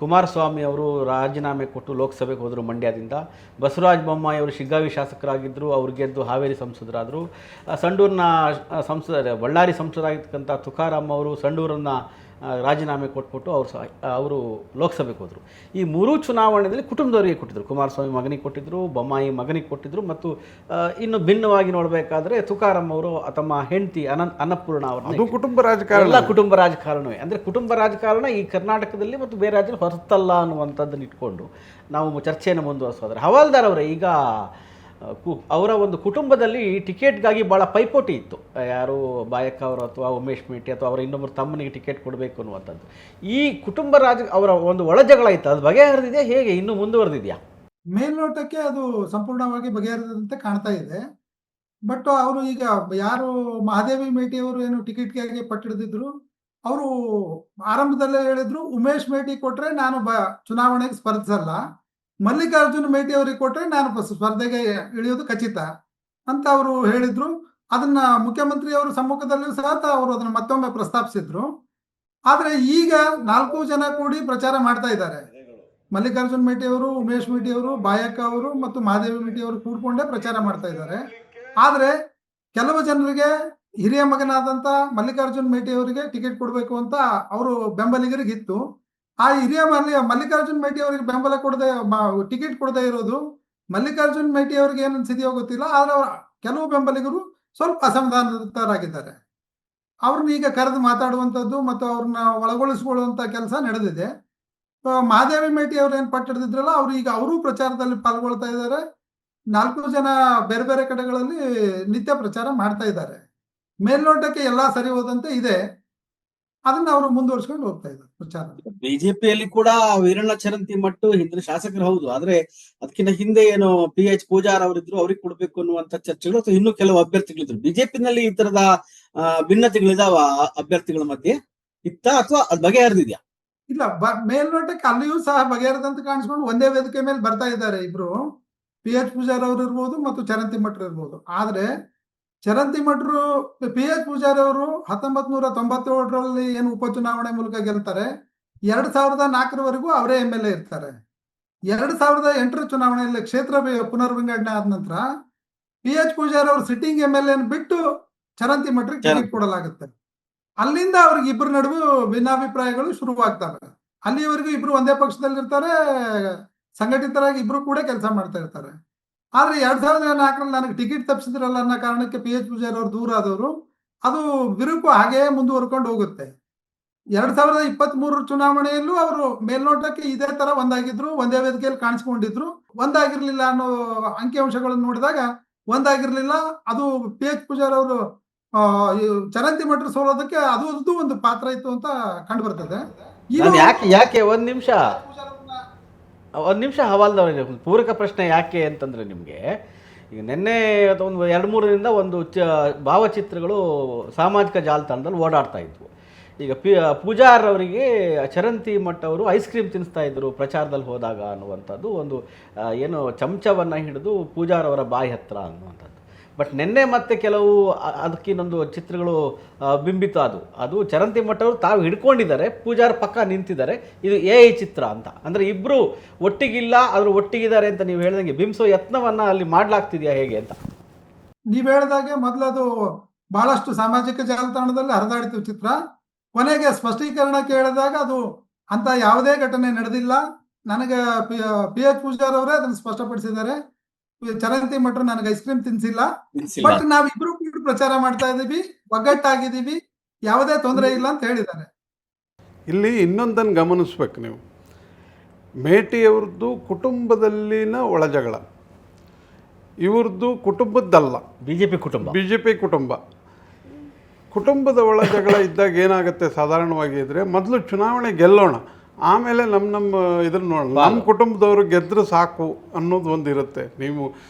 ಕುಮಾರಸ್ವಾಮಿ ಅವರು ರಾಜೀನಾಮೆ ಕೊಟ್ಟು ಲೋಕಸಭೆಗೆ ಹೋದರು ಮಂಡ್ಯದಿಂದ. ಬಸವರಾಜ ಬೊಮ್ಮಾಯಿ ಅವರು ಶಿಗ್ಗಾವಿ ಶಾಸಕರಾಗಿದ್ದರು, ಅವ್ರು ಗೆದ್ದು ಹಾವೇರಿ ಸಂಸದರಾದರು. ಸಂಡೂರಿನ ಬಳ್ಳಾರಿ ಸಂಸದರಾಗಿರ್ತಕ್ಕಂಥ ತುಕಾರಾಮ್ ಅವರು ಸಂಡೂರನ್ನು ರಾಜೀನಾಮೆ ಕೊಟ್ಬಿಟ್ಟು ಅವರು ಲೋಕಸಭೆಗೆ ಹೋದರು. ಈ 3 ಚುನಾವಣೆಯಲ್ಲಿ ಕುಟುಂಬದವರಿಗೆ ಕೊಟ್ಟಿದ್ದರು. ಕುಮಾರಸ್ವಾಮಿ ಮಗನಿಗೆ ಕೊಟ್ಟಿದ್ದರು, ಬೊಮ್ಮಾಯಿ ಮಗನಿಗೆ ಕೊಟ್ಟಿದ್ದರು, ಮತ್ತು ಇನ್ನು ಭಿನ್ನವಾಗಿ ನೋಡಬೇಕಾದ್ರೆ ತುಕಾರಾಮ್ ಅವರು ತಮ್ಮ ಹೆಂಡತಿ ಅನ್ನಪೂರ್ಣ ಅವರು ಕುಟುಂಬ ರಾಜಕಾರಣ, ಎಲ್ಲ ಕುಟುಂಬ ರಾಜಕಾರಣವೇ. ಅಂದರೆ ಕುಟುಂಬ ರಾಜಕಾರಣ ಈ ಕರ್ನಾಟಕದಲ್ಲಿ ಮತ್ತು ಬೇರೆ ರಾಜ್ಯದಲ್ಲಿ ಹೊರತಲ್ಲ ಅನ್ನುವಂಥದ್ದನ್ನು ಇಟ್ಕೊಂಡು ನಾವು ಚರ್ಚೆಯನ್ನು ಮುಂದುವರಿಸೋದ್ರೆ, ಹವಾಲ್ದಾರ್ ಅವರೇ ಈಗ ಅವರ ಒಂದು ಕುಟುಂಬದಲ್ಲಿ ಟಿಕೆಟ್ಗಾಗಿ ಭಾಳ ಪೈಪೋಟಿ ಇತ್ತು. ಯಾರು ಬಾಯಕ್ಕ ಅವರು ಅಥವಾ ಉಮೇಶ್ ಮೇಟಿ ಅಥವಾ ಅವರ ಇನ್ನೊಬ್ಬರು ತಮ್ಮನಿಗೆ ಟಿಕೆಟ್ ಕೊಡಬೇಕು ಅನ್ನುವಂಥದ್ದು. ಈ ಕುಟುಂಬ ಅವರ ಒಂದು ಒಳಜಗಳ ಇತ್ತು, ಅದು ಬಗೆಹರಿದಿದೆಯಾ, ಹೇಗೆ ಇನ್ನೂ ಮುಂದುವರೆದಿದೆಯಾ? ಮೇಲ್ನೋಟಕ್ಕೆ ಅದು ಸಂಪೂರ್ಣವಾಗಿ ಬಗೆಹರಿದಂತೆ ಕಾಣ್ತಾ ಇದೆ. ಬಟ್ ಅವರು ಈಗ ಯಾರು ಮಹಾದೇವಿ ಮೇಟಿ ಅವರು ಏನು ಟಿಕೆಟ್ಗಾಗಿ ಪಟ್ಟಿಡಿದ್ರು, ಅವರು ಆರಂಭದಲ್ಲೇ ಹೇಳಿದ್ರು ಉಮೇಶ್ ಮೇಟಿ ಕೊಟ್ರೆ ನಾನು ಚುನಾವಣೆಗೆ ಸ್ಪರ್ಧಿಸಲ್ಲ, ಮಲ್ಲಿಕಾರ್ಜುನ್ ಮೇಟಿ ಅವರಿಗೆ ಕೊಟ್ಟರೆ ನಾನು ಸ್ಪರ್ಧೆಗೆ ಇಳಿಯೋದು ಖಚಿತ ಅಂತ ಅವರು ಹೇಳಿದ್ರು. ಅದನ್ನ ಮುಖ್ಯಮಂತ್ರಿ ಅವರ ಸಮ್ಮುಖದಲ್ಲಿಯೂ ಸಹ ಅವರು ಅದನ್ನು ಮತ್ತೊಮ್ಮೆ ಪ್ರಸ್ತಾಪಿಸಿದ್ರು. ಆದರೆ ಈಗ 4 ಜನ ಕೂಡಿ ಪ್ರಚಾರ ಮಾಡ್ತಾ ಇದ್ದಾರೆ. ಮಲ್ಲಿಕಾರ್ಜುನ್ ಮೇಟಿ ಅವರು, ಉಮೇಶ್ ಮೇಟಿ ಅವರು, ಬಾಯಕ್ಕ ಅವರು ಮತ್ತು ಮಹಾದೇವಿ ಮೇಟಿ ಅವರು ಕೂಡ್ಕೊಂಡೇ ಪ್ರಚಾರ ಮಾಡ್ತಾ ಇದ್ದಾರೆ. ಆದರೆ ಕೆಲವು ಜನರಿಗೆ ಹಿರಿಯ ಮಗನಾದಂಥ ಮಲ್ಲಿಕಾರ್ಜುನ್ ಮೇಟಿ ಅವರಿಗೆ ಟಿಕೆಟ್ ಕೊಡಬೇಕು ಅಂತ ಅವರು ಬೆಂಬಲಿಗರಿಗಿತ್ತು. ಆ ಹಿರಿಯ ಮಲ್ಲಿಕಾರ್ಜುನ್ ಮೇಟಿ ಅವರಿಗೆ ಬೆಂಬಲ ಕೊಡದೆ ಟಿಕೆಟ್ ಕೊಡದೇ ಇರೋದು ಮಲ್ಲಿಕಾರ್ಜುನ್ ಮೇಟಿ ಅವರಿಗೆ ಏನು ಅನ್ಸಿದೆಯೋ ಗೊತ್ತಿಲ್ಲ. ಆದ್ರೆ ಕೆಲವು ಬೆಂಬಲಿಗರು ಸ್ವಲ್ಪ ಅಸಮಾಧಾನಿತರಾಗಿದ್ದಾರೆ. ಅವ್ರನ್ನ ಈಗ ಕರೆದು ಮಾತಾಡುವಂಥದ್ದು ಮತ್ತು ಅವ್ರನ್ನ ಒಳಗೊಳಿಸಿಕೊಳ್ಳುವಂಥ ಕೆಲಸ ನಡೆದಿದೆ. ಮಹಾದೇವಿ ಮೇಟಿ ಅವ್ರು ಏನು ಪಟ್ಟಿಡಿದ್ರಲ್ಲ, ಅವ್ರು ಈಗ ಅವರೂ ಪ್ರಚಾರದಲ್ಲಿ ಪಾಲ್ಗೊಳ್ತಾ ಇದ್ದಾರೆ. 4 ಜನ ಬೇರೆ ಬೇರೆ ಕಡೆಗಳಲ್ಲಿ ನಿತ್ಯ ಪ್ರಚಾರ ಮಾಡ್ತಾ ಇದ್ದಾರೆ. ಮೇಲ್ನೋಟಕ್ಕೆ ಎಲ್ಲಾ ಸರಿ ಹೋದಂತೆ ಇದೆ, ಅದನ್ನ ಅವರು ಮುಂದುವರ್ಸ್ಕೊಂಡು ಹೋಗ್ತಾ ಇದ್ದಾರೆ ಪ್ರಚಾರ. ಬಿಜೆಪಿಯಲ್ಲಿ ಕೂಡ ವೀರಣ್ಣ ಚರಂತಿಮಠ್ ಹಿಂದಿನ ಶಾಸಕರು ಹೌದು, ಆದ್ರೆ ಅದಕ್ಕಿಂತ ಹಿಂದೆ ಏನು PH ಪೂಜಾರ್ ಅವರಿದ್ರು, ಅವ್ರಿಗೆ ಕೊಡ್ಬೇಕು ಅನ್ನುವಂತ ಚರ್ಚೆಗಳು ಅಥವಾ ಇನ್ನೂ ಕೆಲವು ಅಭ್ಯರ್ಥಿಗಳಿದ್ರು. ಬಿಜೆಪಿನಲ್ಲಿ ಈ ತರದ ಭಿನ್ನತೆಗಳಿದಾವ ಅಭ್ಯರ್ಥಿಗಳ ಮಧ್ಯೆ ಇತ್ತ ಅಥವಾ ಅದ್ ಬಗೆಹರಿದಿದ್ಯಾ? ಇಲ್ಲ, ಮೇಲ್ನೋಟಕ್ಕೆ ಅಲ್ಲಿಯೂ ಸಹ ಬಗೆಹರಿದಂತ ಕಾಣಿಸ್ಕೊಂಡು ಒಂದೇ ವೇದಿಕೆ ಮೇಲೆ ಬರ್ತಾ ಇದ್ದಾರೆ ಇಬ್ರು. PH ಪೂಜಾರ್ ಅವರು ಇರ್ಬೋದು ಮತ್ತು ಚರಂತಿಮಠ್ ಇರ್ಬೋದು. ಆದ್ರೆ ಚರಂತಿಮಠರು, PH ಪೂಜಾರಿ ಅವರು 1997ರಲ್ಲಿ ಏನು ಉಪಚುನಾವಣೆ ಮೂಲಕ ಗೆಲ್ತಾರೆ, 2004ರವರೆಗೂ ಅವರೇ MLA ಇರ್ತಾರೆ. 2008ರ ಚುನಾವಣೆಯಲ್ಲಿ ಕ್ಷೇತ್ರ ಪುನರ್ವಿಂಗಡಣೆ ಆದ ನಂತರ PH ಪೂಜಾರಿ ಅವರು ಸಿಟ್ಟಿಂಗ್ MLA ಬಿಟ್ಟು ಚರಂತಿಮಠರಿಗೆ ಟಿಕೆಟ್ ಕೊಡಲಾಗುತ್ತೆ. ಅಲ್ಲಿಂದ ಅವ್ರಿಗೆ ಇಬ್ಬರ ನಡುವೆ ಭಿನ್ನಾಭಿಪ್ರಾಯಗಳು ಶುರುವಾಗ್ತವೆ. ಅಲ್ಲಿವರೆಗೂ ಇಬ್ರು ಒಂದೇ ಪಕ್ಷದಲ್ಲಿ ಇರ್ತಾರೆ, ಸಂಘಟಿತರಾಗಿ ಇಬ್ರು ಕೂಡ ಕೆಲಸ ಮಾಡ್ತಾ ಇರ್ತಾರೆ. ಆದ್ರೆ 2004ರಲ್ಲಿ ನನಗೆ ಟಿಕೆಟ್ ತಪ್ಪಿಸಿದ್ರಲ್ಲ ಅನ್ನೋ ಕಾರಣಕ್ಕೆ PH ಪೂಜಾರಿ ಅವರು ದೂರ ಆದವರು. ಅದು ಬಿರುಕು ಹಾಗೇ ಮುಂದುವರ್ಕೊಂಡು ಹೋಗುತ್ತೆ. 2023 ಚುನಾವಣೆಯಲ್ಲೂ ಅವರು ಮೇಲ್ನೋಟಕ್ಕೆ ಇದೇ ತರ ಒಂದಾಗಿದ್ರು, ಒಂದೇ ವೇದಿಕೆಯಲ್ಲಿ ಕಾಣಿಸ್ಕೊಂಡಿದ್ರು. ಒಂದಾಗಿರ್ಲಿಲ್ಲ ಅನ್ನೋ ಅಂಕಿಅಂಶಗಳನ್ನು ನೋಡಿದಾಗ ಒಂದಾಗಿರ್ಲಿಲ್ಲ. ಅದು PH ಪೂಜಾರಿ ಅವರು ಚರಂತಿಮಠರು ಸೋಲೋದಕ್ಕೆ ಅದು ಒಂದು ಪಾತ್ರ ಇತ್ತು ಅಂತ ಕಂಡು ಬರ್ತದೆ. ಯಾಕೆ ಒಂದ್ ನಿಮಿಷ ಹವಾಲ್ದವ್ರೆ, ಪೂರಕ ಪ್ರಶ್ನೆ ಯಾಕೆ ಅಂತಂದ್ರೆ, ನಿಮಗೆ ಈಗ ನಿನ್ನೆ ಅಥವಾ ಒಂದು 2-3 ದಿನದಿಂದ ಒಂದು ಭಾವಚಿತ್ರಗಳು ಸಾಮಾಜಿಕ ಜಾಲತಾಣದಲ್ಲಿ ಓಡಾಡ್ತಾ ಇದ್ವು. ಈಗ ಪೂಜಾರ್ ಅವರಿಗೆ ಚರಂತಿ ಮಠ್ ಅವರು ಐಸ್ ಕ್ರೀಮ್ ತಿನ್ನಿಸ್ತಾ ಇದ್ರು ಪ್ರಚಾರದಲ್ಲಿ ಹೋದಾಗ ಅನ್ನುವಂಥದ್ದು ಒಂದು ಏನು ಚಮಚವನ್ನು ಹಿಡಿದು ಪೂಜಾರ್ ಅವರ ಬಾಯಿ ಹತ್ರ ಅನ್ನುವಂಥದ್ದು. ಬಟ್ ನಿನ್ನೆ ಮತ್ತೆ ಕೆಲವು ಅದಕ್ಕಿನ್ನೊಂದು ಚಿತ್ರಗಳು ಬಿಂಬಿತ ಅದು ಚರಂತಿ ಮಠ್ ಅವರು ತಾವು ಹಿಡ್ಕೊಂಡಿದ್ದಾರೆ, ಪೂಜಾರ್ ಪಕ್ಕ ನಿಂತಿದ್ದಾರೆ, ಇದು AI ಚಿತ್ರ ಅಂತ. ಅಂದರೆ ಇಬ್ಬರು ಒಟ್ಟಿಗಿಲ್ಲ, ಆದರೂ ಒಟ್ಟಿಗಿದ್ದಾರೆ ಅಂತ ನೀವು ಹೇಳ್ದಂಗೆ ಬಿಂಬಿಸೋ ಯತ್ನವನ್ನು ಅಲ್ಲಿ ಮಾಡಲಾಗ್ತಿದೆಯಾ ಹೇಗೆ ಅಂತ? ನೀವ್ ಹೇಳ್ದಾಗೆ ಮೊದಲು ಅದು ಬಹಳಷ್ಟು ಸಾಮಾಜಿಕ ಜಾಲತಾಣದಲ್ಲಿ ಹರಿದಾಡಿತು ಚಿತ್ರ. ಕೊನೆಗೆ ಸ್ಪಷ್ಟೀಕರಣ ಕೇಳಿದಾಗ ಅದು ಅಂತ ಯಾವುದೇ ಘಟನೆ ನಡೆದಿಲ್ಲ. ನನಗೆ PH ಪೂಜಾರ್ ಅವರೇ ಅದನ್ನು ಸ್ಪಷ್ಟಪಡಿಸಿದ್ದಾರೆ. ಚರಂತಿ ಮಠರು ನನಗೆ ಐಸ್ ಕ್ರೀಮ್ ತಿನ್ಸಿಲ್ಲ, ಬಟ್ ನಾವಿಬ್ರು ಕೂಡ ಪ್ರಚಾರ ಮಾಡ್ತಾ ಇದೀವಿ, ಒಗ್ಗಟ್ಟಾಗಿದ್ದೀವಿ, ಯಾವುದೇ ತೊಂದರೆ ಇಲ್ಲ ಅಂತ ಹೇಳಿದ್ದಾರೆ. ಇಲ್ಲಿ ಇನ್ನೊಂದನ್ನು ಗಮನಿಸ್ಬೇಕು ನೀವು. ಮೇಟಿಯವ್ರದ್ದು ಕುಟುಂಬದಲ್ಲಿನ ಒಳಜಗಳ, ಇವ್ರದ್ದು ಕುಟುಂಬದ್ದಲ್ಲ, ಬಿ ಜೆ ಪಿ ಕುಟುಂಬದ ಒಳ ಜಗಳ ಇದ್ದಾಗ ಏನಾಗುತ್ತೆ ಸಾಧಾರಣವಾಗಿ ಇದ್ದರೆ, ಮೊದಲು ಚುನಾವಣೆ ಗೆಲ್ಲೋಣ, ಆಮೇಲೆ ನಮ್ಮ ಇದನ್ನು ನೋಡೋಣ, ನಮ್ಮ ಕುಟುಂಬದವರು ಗೆದ್ದರೆ ಸಾಕು ಅನ್ನೋದು ಒಂದು ಇರುತ್ತೆ. ನೀವು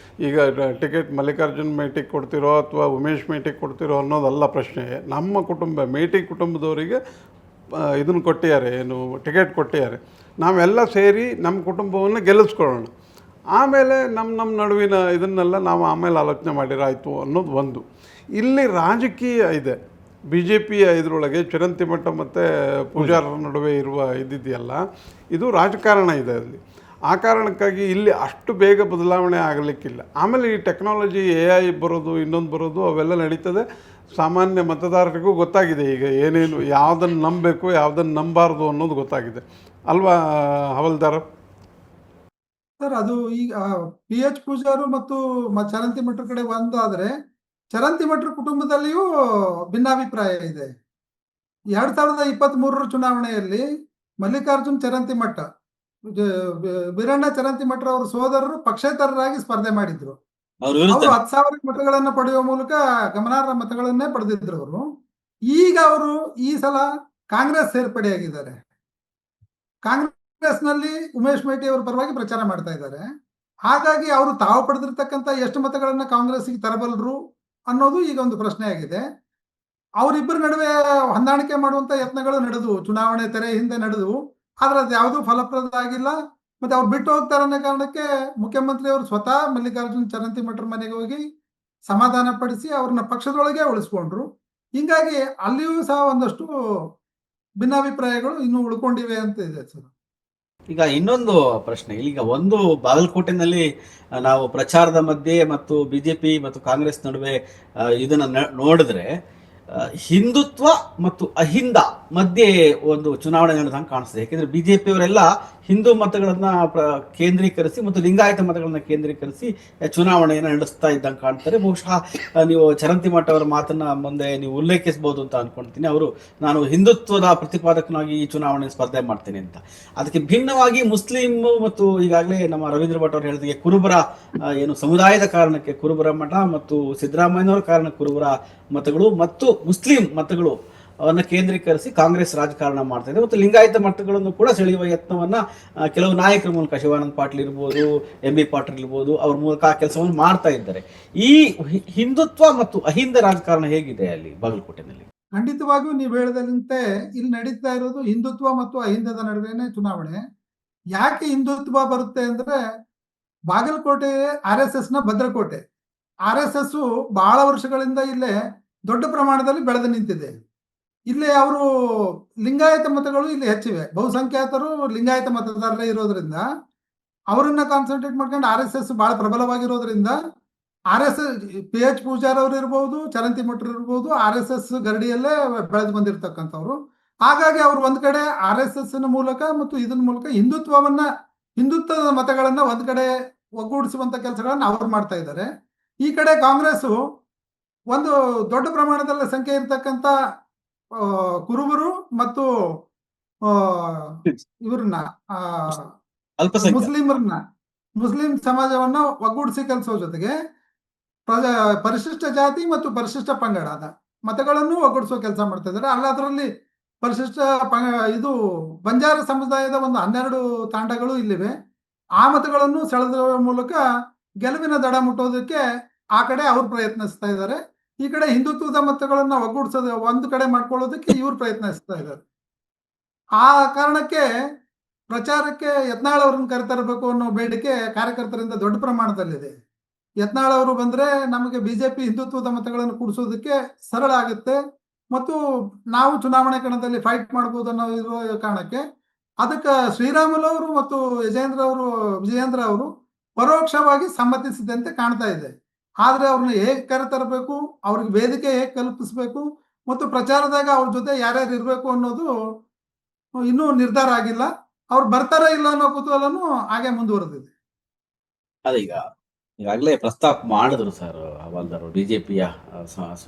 ಈಗ ಟಿಕೆಟ್ ಮಲ್ಲಿಕಾರ್ಜುನ್ ಮೇಟಿಗೆ ಕೊಡ್ತಿರೋ ಅಥವಾ ಉಮೇಶ್ ಮೇಟಿಗೆ ಕೊಡ್ತಿರೋ ಅನ್ನೋದಲ್ಲ ಪ್ರಶ್ನೆ. ನಮ್ಮ ಕುಟುಂಬ ಮೇಟಿ ಕುಟುಂಬದವರಿಗೆ ಇದನ್ನು ಕೊಟ್ಟಿದ್ದಾರೆ, ಏನು ಟಿಕೆಟ್ ಕೊಟ್ಟಿದ್ದಾರೆ, ನಾವೆಲ್ಲ ಸೇರಿ ನಮ್ಮ ಕುಟುಂಬವನ್ನು ಗೆಲ್ಲಿಸ್ಕೊಳ್ಳೋಣ, ಆಮೇಲೆ ನಮ್ಮ ನಡುವಿನ ಇದನ್ನೆಲ್ಲ ನಾವು ಆಮೇಲೆ ಆಲೋಚನೆ ಮಾಡಿರಾಯ್ತು ಅನ್ನೋದು ಒಂದು. ಇಲ್ಲಿ ರಾಜಕೀಯ ಇದೆ, ಬಿ ಜೆ ಪಿಯ ಇದರೊಳಗೆ ಚರಂತಿ ಮಠ ಮತ್ತು ಪೂಜಾರರ ನಡುವೆ ಇರುವ ಇದಿದೆಯಲ್ಲ, ಇದು ರಾಜಕಾರಣ ಇದೆ ಅಲ್ಲಿ. ಆ ಕಾರಣಕ್ಕಾಗಿ ಇಲ್ಲಿ ಅಷ್ಟು ಬೇಗ ಬದಲಾವಣೆ ಆಗಲಿಕ್ಕಿಲ್ಲ. ಆಮೇಲೆ ಈ ಟೆಕ್ನಾಲಜಿ AI ಬರೋದು, ಇನ್ನೊಂದು ಬರೋದು, ಅವೆಲ್ಲ ನಡೀತದೆ. ಸಾಮಾನ್ಯ ಮತದಾರರಿಗೂ ಗೊತ್ತಾಗಿದೆ ಈಗ ಏನೇನು, ಯಾವುದನ್ನು ನಂಬಬೇಕು ಯಾವುದನ್ನು ನಂಬಾರ್ದು ಅನ್ನೋದು ಗೊತ್ತಾಗಿದೆ ಅಲ್ವಾ ಹವಲ್ದಾರ? ಸರ್, ಅದು ಈಗ PH ಪೂಜಾರು ಮತ್ತು ಚರಂತಿ ಮಠರ ಕಡೆ ಒಂದಾದ್ರೆ, ಚರಂತಿ ಮಠರ ಕುಟುಂಬದಲ್ಲಿಯೂ ಭಿನ್ನಾಭಿಪ್ರಾಯ ಇದೆ. 2023 ಚುನಾವಣೆಯಲ್ಲಿ ಮಲ್ಲಿಕಾರ್ಜುನ್ ಚರಂತಿ ಮಠ, ವೀರಣ್ಣ ಚರಂತಿ ಮಠ ಅವರ ಸೋದರರು ಪಕ್ಷೇತರರಾಗಿ ಸ್ಪರ್ಧೆ ಮಾಡಿದ್ರು. ಅವರು 10,000 ಮತಗಳನ್ನು ಪಡೆಯುವ ಮೂಲಕ ಗಮನಾರ್ಹ ಮತಗಳನ್ನೇ ಪಡೆದಿದ್ರು ಅವರು. ಈಗ ಅವರು ಈ ಸಲ ಕಾಂಗ್ರೆಸ್ ಸೇರ್ಪಡೆಯಾಗಿದ್ದಾರೆ. ಕಾಂಗ್ರೆಸ್ನಲ್ಲಿ ಉಮೇಶ್ ಮೇಟಿ ಅವರ ಪರವಾಗಿ ಪ್ರಚಾರ ಮಾಡ್ತಾ ಇದ್ದಾರೆ. ಹಾಗಾಗಿ ಅವರು ತಾವು ಪಡೆದಿರ್ತಕ್ಕಂಥ ಎಷ್ಟು ಮತಗಳನ್ನ ಕಾಂಗ್ರೆಸ್ಗೆ ತರಬಲ್ಲರು ಅನ್ನೋದು ಈಗ ಒಂದು ಪ್ರಶ್ನೆ ಆಗಿದೆ. ಅವರಿಬ್ಬರ ನಡುವೆ ಹೊಂದಾಣಿಕೆ ಮಾಡುವಂತ ಯತ್ನಗಳು ನಡೆದು, ಚುನಾವಣೆ ತೆರೆ ಹಿಂದೆ ನಡೆದು, ಆದ್ರೆ ಅದು ಯಾವುದೂ ಫಲಪ್ರದ ಆಗಿಲ್ಲ. ಮತ್ತೆ ಅವ್ರು ಬಿಟ್ಟು ಹೋಗ್ತಾರೆ ಅನ್ನೋ ಕಾರಣಕ್ಕೆ ಮುಖ್ಯಮಂತ್ರಿ ಅವರು ಸ್ವತಃ ಮಲ್ಲಿಕಾರ್ಜುನ್ ಚರಂತಿ ಮಠರ ಮನೆಗೆ ಹೋಗಿ ಸಮಾಧಾನ ಪಡಿಸಿ ಅವ್ರನ್ನ ಪಕ್ಷದೊಳಗೆ ಉಳಿಸ್ಕೊಂಡ್ರು. ಹಿಂಗಾಗಿ ಅಲ್ಲಿಯೂ ಸಹ ಒಂದಷ್ಟು ಭಿನ್ನಾಭಿಪ್ರಾಯಗಳು ಇನ್ನೂ ಉಳ್ಕೊಂಡಿವೆ ಅಂತ ಇದೆ ಸರ್. ಈಗ ಇನ್ನೊಂದು ಪ್ರಶ್ನೆ, ಈಗ ಒಂದು ಬಾಗಲಕೋಟೆನಲ್ಲಿ ನಾವು ಪ್ರಚಾರದ ಮಧ್ಯೆ ಮತ್ತು ಬಿಜೆಪಿ ಮತ್ತು ಕಾಂಗ್ರೆಸ್ ನಡುವೆ ಇದನ್ನ ನೋಡಿದ್ರೆ ಹಿಂದುತ್ವ ಮತ್ತು ಅಹಿಂದ ಮಧ್ಯೆ ಒಂದು ಚುನಾವಣೆ ನಡೆದಂಗೆ ಕಾಣಿಸ್ತದೆ. ಯಾಕೆಂದ್ರೆ ಬಿಜೆಪಿ ಅವರೆಲ್ಲ ಹಿಂದೂ ಮತಗಳನ್ನ ಕೇಂದ್ರೀಕರಿಸಿ ಮತ್ತು ಲಿಂಗಾಯತ ಮತಗಳನ್ನ ಕೇಂದ್ರೀಕರಿಸಿ ಚುನಾವಣೆಯನ್ನು ನಡೆಸ್ತಾ ಇದ್ದಂಗೆ ಕಾಣ್ತಾರೆ. ಬಹುಶಃ ನೀವು ಚರಂತಿ ಮಠ ಅವರ ಮಾತನ್ನ ಮುಂದೆ ನೀವು ಉಲ್ಲೇಖಿಸಬಹುದು ಅಂತ ಅನ್ಕೊಂತೀನಿ. ಅವರು ನಾನು ಹಿಂದುತ್ವದ ಪ್ರತಿಪಾದಕನಾಗಿ ಈ ಚುನಾವಣೆ ಸ್ಪರ್ಧೆ ಮಾಡ್ತೇನೆ ಅಂತ. ಅದಕ್ಕೆ ಭಿನ್ನವಾಗಿ ಮುಸ್ಲಿಂ ಮತ್ತು ಈಗಾಗಲೇ ನಮ್ಮ ರವೀಂದ್ರ ಭಟ್ ಅವರು ಹೇಳಿದ ಕುರುಬರ ಏನು ಸಮುದಾಯದ ಕಾರಣಕ್ಕೆ ಕುರುಬರ ಮಠ ಮತ್ತು ಸಿದ್ದರಾಮಯ್ಯನವರ ಕಾರಣ ಕುರುಬರ ಮತಗಳು ಮತ್ತು ಮುಸ್ಲಿಂ ಮತಗಳು ಅವನ್ನ ಕೇಂದ್ರೀಕರಿಸಿ ಕಾಂಗ್ರೆಸ್ ರಾಜಕಾರಣ ಮಾಡ್ತಾ ಇದೆ. ಮತ್ತು ಲಿಂಗಾಯತ ಮತಗಳನ್ನು ಕೂಡ ಸೆಳೆಯುವ ಯತ್ನವನ್ನ ಕೆಲವು ನಾಯಕರ ಮೂಲಕ, ಶಿವಾನಂದ ಪಾಟೀಲ್ ಇರ್ಬೋದು, MB ಪಾಟೀಲ್ ಇರ್ಬೋದು, ಅವ್ರ ಮೂಲಕ ಆ ಕೆಲಸವನ್ನು ಮಾಡ್ತಾ ಇದ್ದಾರೆ. ಈ ಹಿಂದುತ್ವ ಮತ್ತು ಅಹಿಂದ ರಾಜಕಾರಣ ಹೇಗಿದೆ ಅಲ್ಲಿ ಬಾಗಲಕೋಟೆನಲ್ಲಿ? ಖಂಡಿತವಾಗಿಯೂ ನೀವು ಹೇಳಿದಂತೆ ಇಲ್ಲಿ ನಡೀತಾ ಇರೋದು ಹಿಂದುತ್ವ ಮತ್ತು ಅಹಿಂದದ ನಡುವೆನೆ ಚುನಾವಣೆ. ಯಾಕೆ ಹಿಂದುತ್ವ ಬರುತ್ತೆ ಅಂದ್ರೆ, ಬಾಗಲಕೋಟೆ RSS ನ ಭದ್ರಕೋಟೆ. RSS ಬಹಳ ವರ್ಷಗಳಿಂದ ಇಲ್ಲೇ ದೊಡ್ಡ ಪ್ರಮಾಣದಲ್ಲಿ ಬೆಳೆದು ನಿಂತಿದೆ. ಇಲ್ಲಿ ಅವರು ಲಿಂಗಾಯತ ಮತಗಳು ಇಲ್ಲಿ ಹೆಚ್ಚಿವೆ, ಬಹುಸಂಖ್ಯಾತರು ಲಿಂಗಾಯತ ಮತದಾರರೇ ಇರೋದ್ರಿಂದ ಅವರನ್ನ ಕಾನ್ಸಂಟ್ರೇಟ್ ಮಾಡ್ಕೊಂಡು RSS ಬಹಳ ಪ್ರಬಲವಾಗಿರೋದ್ರಿಂದ RSS PH ಪೂಜಾರ್ ಅವರು ಇರ್ಬೋದು, ಚರಂತಿ ಮಠರು ಇರ್ಬೋದು, RSS ಗರಡಿಯಲ್ಲೇ ಬೆಳೆದು ಬಂದಿರತಕ್ಕಂಥವ್ರು. ಹಾಗಾಗಿ ಅವರು ಒಂದ್ ಕಡೆ RSS ನ ಮೂಲಕ ಮತ್ತು ಇದನ್ನ ಮೂಲಕ ಹಿಂದುತ್ವದ ಮತಗಳನ್ನ ಒಂದ್ ಕಡೆ ಒಗ್ಗೂಡಿಸುವಂತ ಕೆಲಸಗಳನ್ನ ಅವ್ರು ಮಾಡ್ತಾ ಇದ್ದಾರೆ. ಈ ಕಡೆ ಕಾಂಗ್ರೆಸ್ ಒಂದು ದೊಡ್ಡ ಪ್ರಮಾಣದಲ್ಲಿ ಸಂಖ್ಯೆ ಇರ್ತಕ್ಕಂಥ ಕುರುಬರು ಮತ್ತು ಇವ್ರನ್ನ ಮುಸ್ಲಿಂ ಸಮಾಜವನ್ನ ಒಗ್ಗೂಡಿಸಿ ಕೆಲಸದ ಜೊತೆಗೆ ಪರಿಶಿಷ್ಟ ಜಾತಿ ಮತ್ತು ಪರಿಶಿಷ್ಟ ಪಂಗಡದ ಮತಗಳನ್ನು ಒಗ್ಗೂಡಿಸುವ ಕೆಲಸ ಮಾಡ್ತಾ ಇದ್ದಾರೆ. ಅದರಲ್ಲಿ ಪರಿಶಿಷ್ಟ ಇದು ಬಂಜಾರ ಸಮುದಾಯದ ಒಂದು 12 ತಾಂಡಗಳು ಇಲ್ಲಿವೆ. ಆ ಮತಗಳನ್ನು ಸೆಳೆದ ಮೂಲಕ ಗೆಲುವಿನ ದಡ ಮುಟ್ಟೋದಕ್ಕೆ ಆ ಕಡೆ ಅವ್ರು ಪ್ರಯತ್ನಿಸ್ತಾ ಇದ್ದಾರೆ, ಈ ಕಡೆ ಹಿಂದುತ್ವದ ಮತಗಳನ್ನ ಒಗ್ಗೂಡಿಸೋದು ಒಂದು ಕಡೆ ಮಾಡ್ಕೊಳ್ಳೋದಕ್ಕೆ ಇವ್ರು ಪ್ರಯತ್ನಿಸ್ತಾ ಇದ್ದಾರೆ. ಆ ಕಾರಣಕ್ಕೆ ಪ್ರಚಾರಕ್ಕೆ ಯತ್ನಾಳ್ ಅವ್ರನ್ನ ಕರೆತರಬೇಕು ಅನ್ನೋ ಬೇಡಿಕೆ ಕಾರ್ಯಕರ್ತರಿಂದ ದೊಡ್ಡ ಪ್ರಮಾಣದಲ್ಲಿದೆ. ಯತ್ನಾಳ್ ಅವರು ಬಂದ್ರೆ ನಮಗೆ ಬಿಜೆಪಿ ಹಿಂದುತ್ವದ ಮತಗಳನ್ನು ಕೂಡಿಸೋದಕ್ಕೆ ಸರಳ ಆಗುತ್ತೆ ಮತ್ತು ನಾವು ಚುನಾವಣೆ ಕಣದಲ್ಲಿ ಫೈಟ್ ಮಾಡ್ಬೋದು ಅನ್ನೋ ಇರೋ ಕಾರಣಕ್ಕೆ ಅದಕ್ಕೆ ಶ್ರೀರಾಮುಲು ಅವರು ಮತ್ತು ವಿಜಯೇಂದ್ರ ಅವರು ಪರೋಕ್ಷವಾಗಿ ಸಮ್ಮತಿಸಿದಂತೆ ಕಾಣ್ತಾ ಇದೆ. ಆದ್ರೆ ಅವ್ರನ್ನ ಹೇಗೆ ಕರೆತರಬೇಕು, ಅವ್ರಿಗೆ ವೇದಿಕೆ ಹೇಗೆ ಕಲ್ಪಿಸಬೇಕು ಮತ್ತು ಪ್ರಚಾರದಾಗ ಅವ್ರ ಜೊತೆ ಯಾರ್ಯಾರು ಇರಬೇಕು ಅನ್ನೋದು ಇನ್ನೂ ನಿರ್ಧಾರ ಆಗಿಲ್ಲ. ಅವ್ರು ಬರ್ತಾರ ಇಲ್ಲ ಅನ್ನೋ ಕುತೂಹಲನೂ ಹಾಗೆ ಮುಂದುವರೆದಿದೆ. ಅದೇ ಈಗಾಗಲೇ ಪ್ರಸ್ತಾಪ ಮಾಡಿದ್ರು ಸರ್ ಹವಾಲ್ದಾರ್ ಬಿಜೆಪಿಯ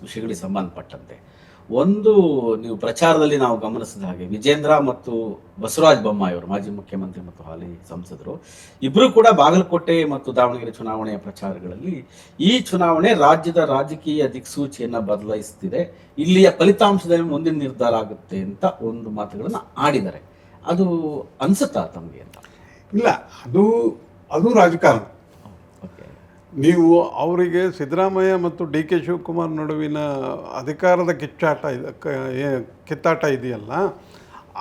ವಿಷಯಗಳಿಗೆ ಸಂಬಂಧಪಟ್ಟಂತೆ. ಒಂದು ನೀವು ಪ್ರಚಾರದಲ್ಲಿ ನಾವು ಗಮನಿಸಿದ ಹಾಗೆ ವಿಜೇಂದ್ರ ಮತ್ತು ಬಸವರಾಜ ಬೊಮ್ಮಾಯಿ ಅವರು ಮಾಜಿ ಮುಖ್ಯಮಂತ್ರಿ ಮತ್ತು ಹಾಲಿ ಸಂಸದರು ಇಬ್ಬರು ಕೂಡ ಬಾಗಲಕೋಟೆ ಮತ್ತು ದಾವಣಗೆರೆ ಚುನಾವಣೆಯ ಪ್ರಚಾರಗಳಲ್ಲಿ ಈ ಚುನಾವಣೆ ರಾಜ್ಯದ ರಾಜಕೀಯ ದಿಕ್ಸೂಚಿಯನ್ನ ಬದಲಾಯಿಸುತ್ತಿದೆ, ಇಲ್ಲಿಯ ಫಲಿತಾಂಶದಲ್ಲಿ ಮುಂದಿನ ನಿರ್ಧಾರ ಆಗುತ್ತೆ ಅಂತ ಒಂದು ಮಾತುಗಳನ್ನ ಆಡಿದ್ದಾರೆ. ಅದು ಅನ್ಸುತ್ತಾ ತಮಗೆ ಅಂತ? ಇಲ್ಲ, ಅದು ರಾಜಕಾರಣ. ನೀವು ಅವರಿಗೆ ಸಿದ್ದರಾಮಯ್ಯ ಮತ್ತು ಡಿ ಕೆ ಶಿವಕುಮಾರ್ ನಡುವಿನ ಅಧಿಕಾರದ ಕಿತ್ತಾಟ ಇದೆಯಲ್ಲ,